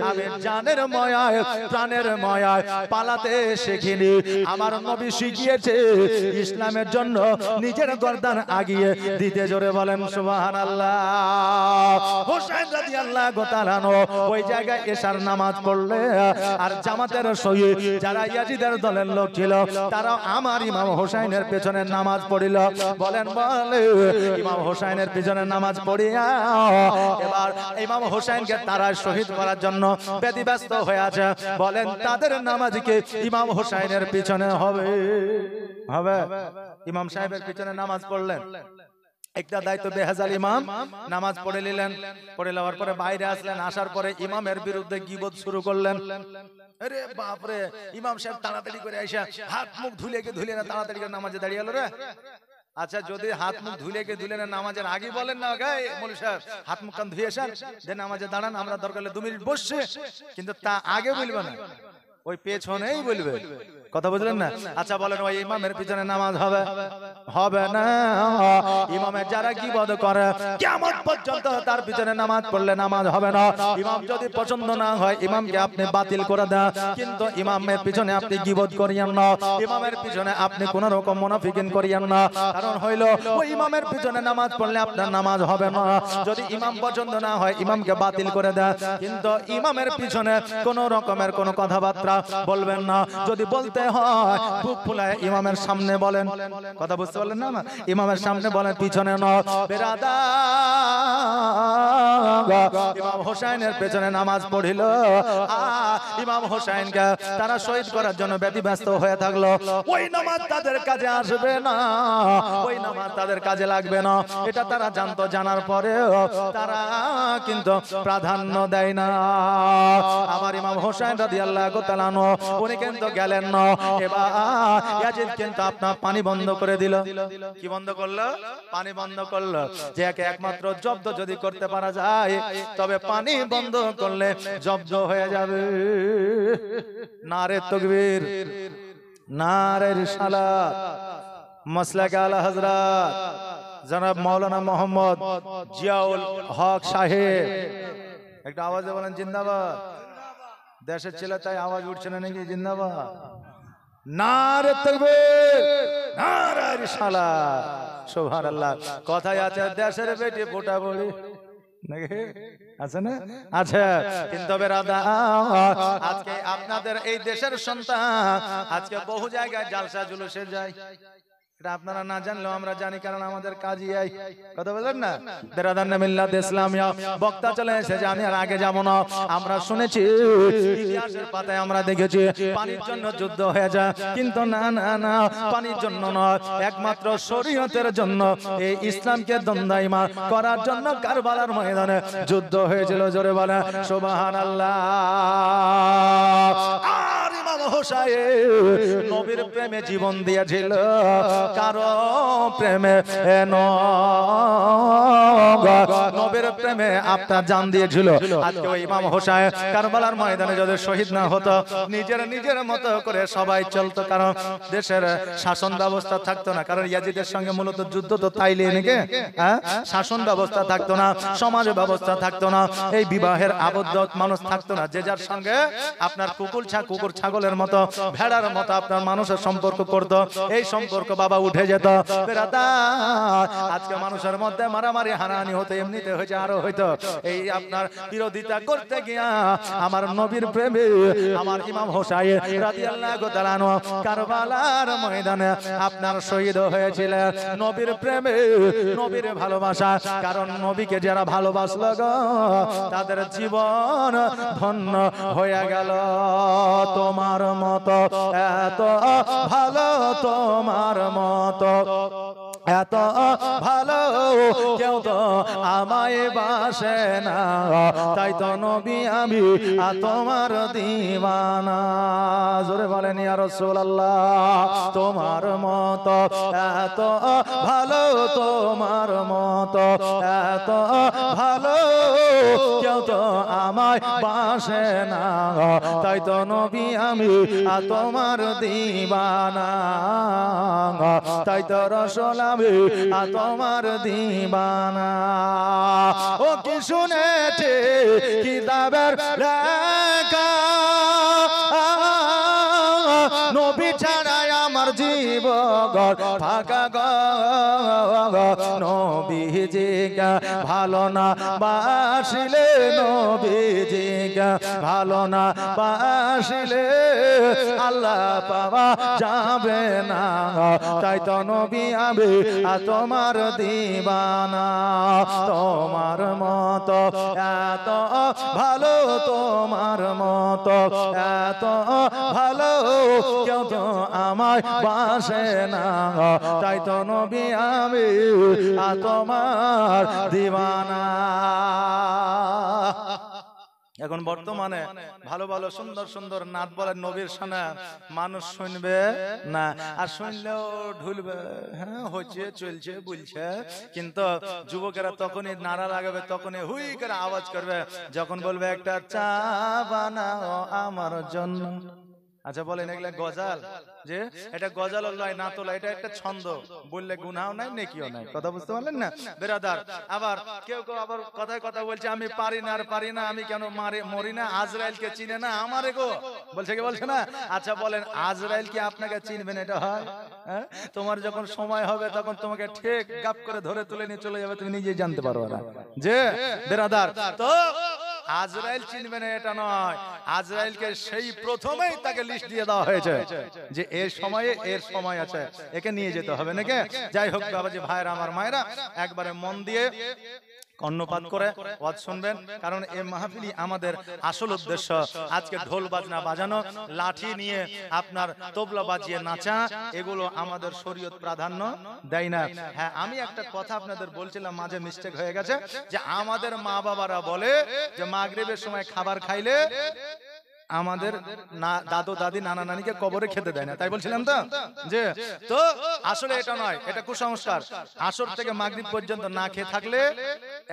A: আমি জানের ময়ায় প্রাণের ময়ায় পালাতে শিখিনি, আমার নবী শিখিয়েছে ইসলামের জন্য নিজের গর্দান আগিয়ে দিতে। জোরে বলেন সুবহানাল্লাহ। হোসেন রাদিয়াল্লাহু তাআলা ওই জায়গায় এশার নামাজ পড়লে, আর জামাতের শহীদ যারা ইয়াজিদের দলের লোক ছিল তারা আমার ইমাম হোসেনের পেছনে নামাজ পড়িল। বলেন বলে ইমাম হোসেনের পেছনে নামাজ পড়িয়া এবার ইমাম হোসেনকে তারা শহীদ করার জন্য ব্যতিব্যস্ত হয়ে আছে। বলেন তাদের নামাজ কি ইমাম হোসেনের পিছনে হবে? হবে? ইমাম সাহেবের পিছনে নামাজ পড়লেন, একটা দায়িত্ব বেহাজাল ইমাম নামাজ পড়ে নিলেন, পড়ে নেওয়ার পরে বাইরে আসলেন, আসার পরে ইমামের বিরুদ্ধে গীবত শুরু করলেন। আরে বাপ রে, ইমাম সাহেব তাড়াতাড়ি করে আইসা হাত মুখ ধুলে না তাড়াতাড়ি করে নামাজে দাঁড়িয়ে গেল রে। আচ্ছা যদি হাত মুখ ধুলে না নামাজের আগে বলেন না মৌলভী সাহেব হাত মুখ কান ধুয়ে আসেন, যে নামাজে দাঁড়ান, আমরা দরকার হলে 2 মিনিট বসছে, কিন্তু তা আগে বলবে না, ওই পেছনেই বলবে। কথা বুঝলেন না? আচ্ছা বলেন, ওই ইমামের পিছনে নামাজ হবে? হবে না। ইমামের যারা গীবত করে কিয়ামত পর্যন্ত তার পিছনে নামাজ পড়লে নামাজ হবে না। ইমাম যদি পছন্দ না হয় ইমামকে আপনি বাতিল করে দেন, কিন্তু ইমামের পিছনে আপনি গীবত করিয়েন না, ইমামের পিছনে আপনি কোন রকম মুনাফিকিন করিয়েন না। কারণ হইল ওই ইমামের পিছনে নামাজ পড়লে আপনার নামাজ হবে না। যদি ইমাম পছন্দ না হয় ইমামকে বাতিল করে দেন, কিন্তু ইমামের পিছনে কোন রকমের কোন কথাবার্তা বলবেন না। যদি বলতে হয় বুক ফুলায় ইমামের সামনে বলেন। কথা বুঝতে পারলেন না? ইমামের সামনে বলেন, পিছনে নয়। ইমাম হোসেনের পেছনে নামাজ পড়িল, ইমাম হোসেনকে তারা শহীদ করার জন্য ব্যতিব্যস্ত হয়ে থাকলো। ওই নামাজ তাদের কাজে আসবে না, ওই নামাজ তাদের কাজে লাগবে না। এটা তারা জানতো, জানার পরেও তারা কিন্তু প্রাধান্য দেয় না। আমার ইমাম হোসেন রাদিয়াল্লাহু তাআলা আনহু উনি কিন্তু গেলেন না। এবার ইয়াজিদ কিন্তু আপনার পানি বন্ধ করে দিল। কি বন্ধ করলো? পানি বন্ধ করলো। যে একমাত্র জব্দ যদি করতে পারা যায় তবে পানি বন্ধ করলে জব্দ হয়ে যাবে। নারে তাকবীর, নারে রিসালাত। মাসলাক আলা হযরত জনাব মাওলানা মোহাম্মদ জিয়াউল হক সাহেব, একটা আওয়াজে বলেন জিন্দাবাদ। দেশের ছেলে তাই আওয়াজ উঠছে না নাকি? জিন্দাবাদ। নারে তাকবীর, নারে রিসালাত। সুবহানাল্লাহ। কথায় আছে দেশের বেটি ফোটা বলি নাকি? আছে না? আচ্ছা, কিন্তু আজকে আপনাদের এই দেশের সন্তান আজকে বহু জায়গায় জালসা জুলুসে যায়। এটা আপনারা না জানলেও আমরা জানি, কারণ আমাদের কাজই এই। কথা বলেন না? বেরাদান মিল্লাত ইসলামিয়া বক্তা চলে এসেছে, আমি আর আগে যাব না। আমরা শুনেছি, ইতিহাসের পাতায় আমরা দেখেছি পানির জন্য যুদ্ধ হয়ে যায়, কিন্তু না না না, পানির জন্য নয়, একমাত্র শরীয়তের জন্য, এই ইসলামকে দণ্ডায়মান করার জন্য কারবালার ময়দানে যুদ্ধ হয়েছিল। জোরে বলেন সুবহানাল্লাহ। আর ইমাম হোসেন নবীর প্রেমে জীবন দিয়েছিল, কারো প্রেমে নবীর প্রেমে আপনার জান দিয়েছিল। আজকে ওই ইমাম হোসেন কারবালার ময়দানে যদি শহীদ না হতো, নিজের মতো করে সবাই চলতো, কারণ দেশের শাসন ব্যবস্থা থাকতো না। কারণ ইয়াজিদের সঙ্গে মূলত যুদ্ধ তো তাইলে নাকি, শাসন ব্যবস্থা থাকতো না, সমাজ ব্যবস্থা থাকতো না, এই বিবাহের আবদ্ধ মানুষ থাকতো না। যে যার সঙ্গে আপনার কুকুর ছাগলের মতো, ভেড়ার মতো আপনার মানুষের সম্পর্ক করতো। এই সম্পর্ক বাবা উঠে যেত। আজকে মানুষের মধ্যে মারামারি হানাহানি হতো, এমনিতে হয়েছে, আরো হইতো। এই আপনার বিরোধিতা করতে গিয়া আমার নবীর প্রেমে আমার ইমাম হোসেন রাদিয়াল্লাহু তাআলা আনহু কারবালার ময়দানে আপনার শহীদ হয়েছিলেন। নবীর প্রেমে, নবীর ভালোবাসা, কারণ নবীকে যারা ভালোবাসলো গো তাদের জীবন ধন্য হয়ে গেল। তোমার মতো এত ভালো, তোমার মতো এত ভালো কেউ তো আমায় বাসে না, তাই তো নবী আমি তোমার দিওয়ানা। জোরে বলেন ইয়া রাসূলুল্লাহ। তোমার মতো এত ভালো, তোমার মতো এত ভালো কেউ তো আমায় বাসে না, তাই তো নবী আমি তোমার দিওয়ানা, তাই তো রাসূল আমি তোমার দিওয়ানা। ও কি শুনেছে কিতাবের লেখা, নবী ছাড়াই আমার জীবন ফাঁকা গো, নবীজিকে ভালো না বাসিলে, নবীজিকে ভালো না বাসিলে আল্লাহ পাওয়া যাবে না, তাই তো নবী আমি তোমার দিওয়ানা। তোমার মতো এত ভালো, তোমার মতো এত ভালো কেউ তো আমায় বাসে না, তাই তো নবী আমি তোমার দিওয়ানা। এখন বর্তমানে ভালো ভালো সুন্দর সুন্দর নাত বলেন নবীর শানে, মানুষ শুনবে না, আর শুনলেও ঢুলবে, হ্যাঁ হচ্ছে চলছে বলছে, কিন্তু যুবকেরা তখনই নারা লাগাবে, তখনই হুই করে আওয়াজ করবে যখন বলবে একটা চা বানাও আমার জন্য। আচ্ছা বলেন এগুলা গজাল, যে এটা গজাল লয় না তোলা, এটা একটা ছন্দ, বললে গুনাহও নাই নেকিও নাই। কথা বুঝতে পারলেন না বেরাদার? আবার কেউ কেউ আবার কথায় কথা বলছে আমি পারি না আর পারি না, আমি কেন মরি না, আজরাইলকে চিনে না আমারে গো, বলছে কি বলছে না? আচ্ছা বলেন আজরাইল কি আপনাকে চিনবেন? এটা হয়? হ্যাঁ, তোমার যখন সময় হবে তখন তোমাকে ঠিক গাপ করে ধরে তুলে নিয়ে চলে যাবে, তুমি নিজেই জানতে পারবে না। যে বেরাদার, তো আজরাইল চিনবে না এটা নয়, আজরাইলকে সেই প্রথমেই তাকে লিস্ট দিয়ে দেওয়া হয়েছে যে এর সময়ে এর সময় আছে, একে নিয়ে যেতে হবে নাকি? যাই হোক বাবাজি, ভাইরা আমার মায়েরা, একবারে মন দিয়ে কর্ণপাত করে ওয়াজ শুনবেন, কারণ এই মাহফিলই আমাদের আসল উদ্দেশ্য। আজকে ঢোল বাজনা বাজানো, লাঠি নিয়ে আপনার তবলা বাজিয়ে নাচা, এগুলো আমাদের শরীয়ত প্রাধান্য দেয় না। হ্যাঁ, আমি একটা কথা আপনাদের বলছিলাম, মাঝে মিস্টেক হয়ে গেছে, যে আমাদের মা বাবারা বলে যে মাগরিবের সময় খাবার খাইলে আমাদের দাদু দাদি নানা নানিকে কবরে খেতে দেয় না, তাই বলছিলাম তো। যে তো আসলে এটা নয়, এটা কুসংস্কার। আসর থেকে মাগরিব পর্যন্ত না খেয়ে থাকলে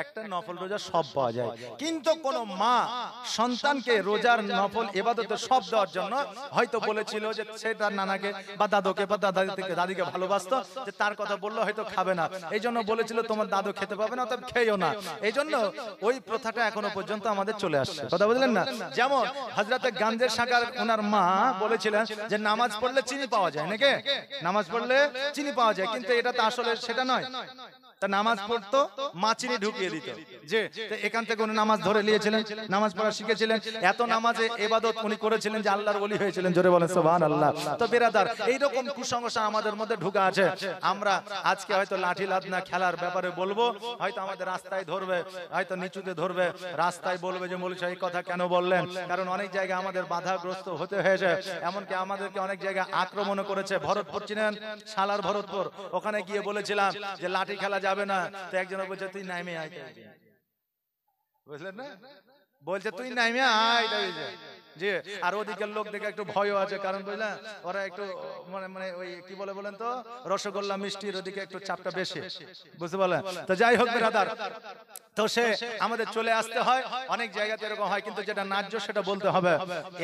A: একটা নফল রোজা সব পাওয়া যায়, কিন্তু কোন মা সন্তানকে রোজার নফল ইবাদতে সব দেওয়ার জন্য হয়তো বলেছিল যে সে তার নানাকে বা দাদুকে বা দাদিকে ভালোবাসতো, যে তার কথা বললে হয়তো খাবে না, এই জন্য বলেছিল তোমার দাদু খেতে পাবে না, অতএব খেয়েও না। এই জন্য ওই প্রথাটা এখনো পর্যন্ত আমাদের চলে আসছে। কথা বুঝলেন না? যেমন হযরত গান্ধীর সাকার ওনার মা বলেছিলেন যে নামাজ পড়লে চিনি পাওয়া যায় নাকি, নামাজ পড়লে চিনি পাওয়া যায়, কিন্তু এটা তো আসলে সেটা নয়। তা নামাজ পড়তো, মা চিনি ঢুকিয়ে দিত, যে এখান থেকে উনি নামাজ ধরে নিয়েছিলেন, নামাজ পড়া শিখেছিলেন, এত নামাজে ইবাদত উনি করেছিলেন যে আল্লাহর ওলি হয়েছিলেন। জোরে বলেন সুবহানাল্লাহ। তো বিরাদার, এইরকম কুসংস্কার আমাদের মধ্যে ঢুকে আছে। আমরা আজকে হয়তো লাঠি লাদনা খেলার ব্যাপারে বলবো, হয়তো আমাদের রাস্তায় ধরবে, হয়তো নিচুতে ধরবে, রাস্তায় বলবে যে মৌলভী সাহেব এই কথা কেন বললেন, কারণ অনেক জায়গায় আমাদের বাধাগ্রস্ত হতে হয়েছে, এমনকি আমাদেরকে অনেক জায়গায় আক্রমণ করেছে। ভরতপুর চিনেন, সালার ভরতপুর, ওখানে গিয়ে বলেছিলাম যে লাঠি খেলা যাবে না, তো একজন বলছে তুই নাইমে আয়, বুঝলেন না, বলছে তুই নাইমে আয়, জি। আর ওদিকের লোক দেখে একটু ভয়ও আছে, কারণ বুঝলেন ওরা একটু মানে ওই কি বলে বলেন তো, রসগোল্লা মিষ্টির ওদিকে একটু চাপটা বেশি, বুঝতে পারলেন? তো যাই হোক ব্রাদার, তো সে আমাদের চলে আসতে হয়, অনেক জায়গাতে এরকম হয়, কিন্তু যেটা ন্যায্য সেটা বলতে হবে।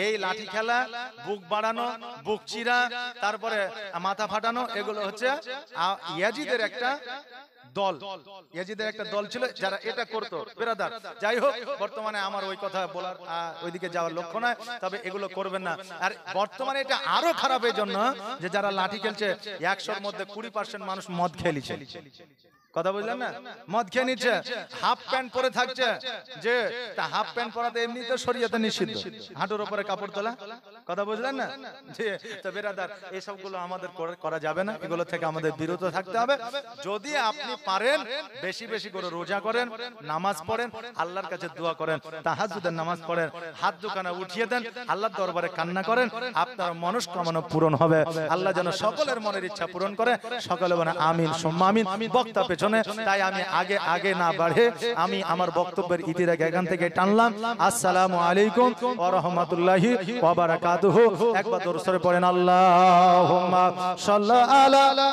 A: এই লাঠি খেলা, বুক বাড়ানো, বুক চিরা, তারপরে মাথা ফাটানো, এগুলো হচ্ছে ইয়াজিদের একটা দল, ইয়াজিদের একটা দল ছিল যারা এটা করতো ব্রাদার। যাই হোক, বর্তমানে আমার ওই কথা বলার ওইদিকে যাওয়ার লক্ষ্য নয়, তবে এগুলো করবেন না। আর বর্তমানে এটা আরো খারাপ এই জন্য যে যারা লাঠি খেলছে 100-র মধ্যে 20% মানুষ মদ খেলিছে। কথা বুঝলেন না? মদ খেয়ে নিচ্ছে, হাফ প্যান্ট পরে থাকছে, যে তা হাফ প্যান্ট পরাতে এমনি তো শরীয়তে নিষিদ্ধ, হাঁটুর উপরে কাপড় তোলা। কথা বুঝলেন না? জি। তো বেরাদার, এই সবগুলো আমাদের করা যাবে না, এগুলো থেকে আমাদের বিরত থাকতে হবে। যদি আপনি পারেন বেশি বেশি করে রোজা করেন, নামাজ পড়েন, আল্লাহর কাছে দোয়া করেন, তাহাজ্জুদের নামাজ পড়েন, হাত দুখানা উঠিয়ে দেন, আল্লাহর দরবারে কান্না করেন, আপনার মনস্কামনা পূরণ হবে। আল্লাহ যেন সকলের মনের ইচ্ছা পূরণ করে। সকলে বলেন আমিন সুম্মা আমিন। বক্তা পেছনে, তাই আমি আগে না বাড়ে আমি আমার বক্তব্যের ইতিরাকে এখান থেকে টানলাম। আসসালামু আলাইকুম ওয়া রাহমাতুল্লাহি ওয়া বারাকাতুহু। একবার দরুদ পড়েন, আল্লাহুম্মা সাল্লি আলা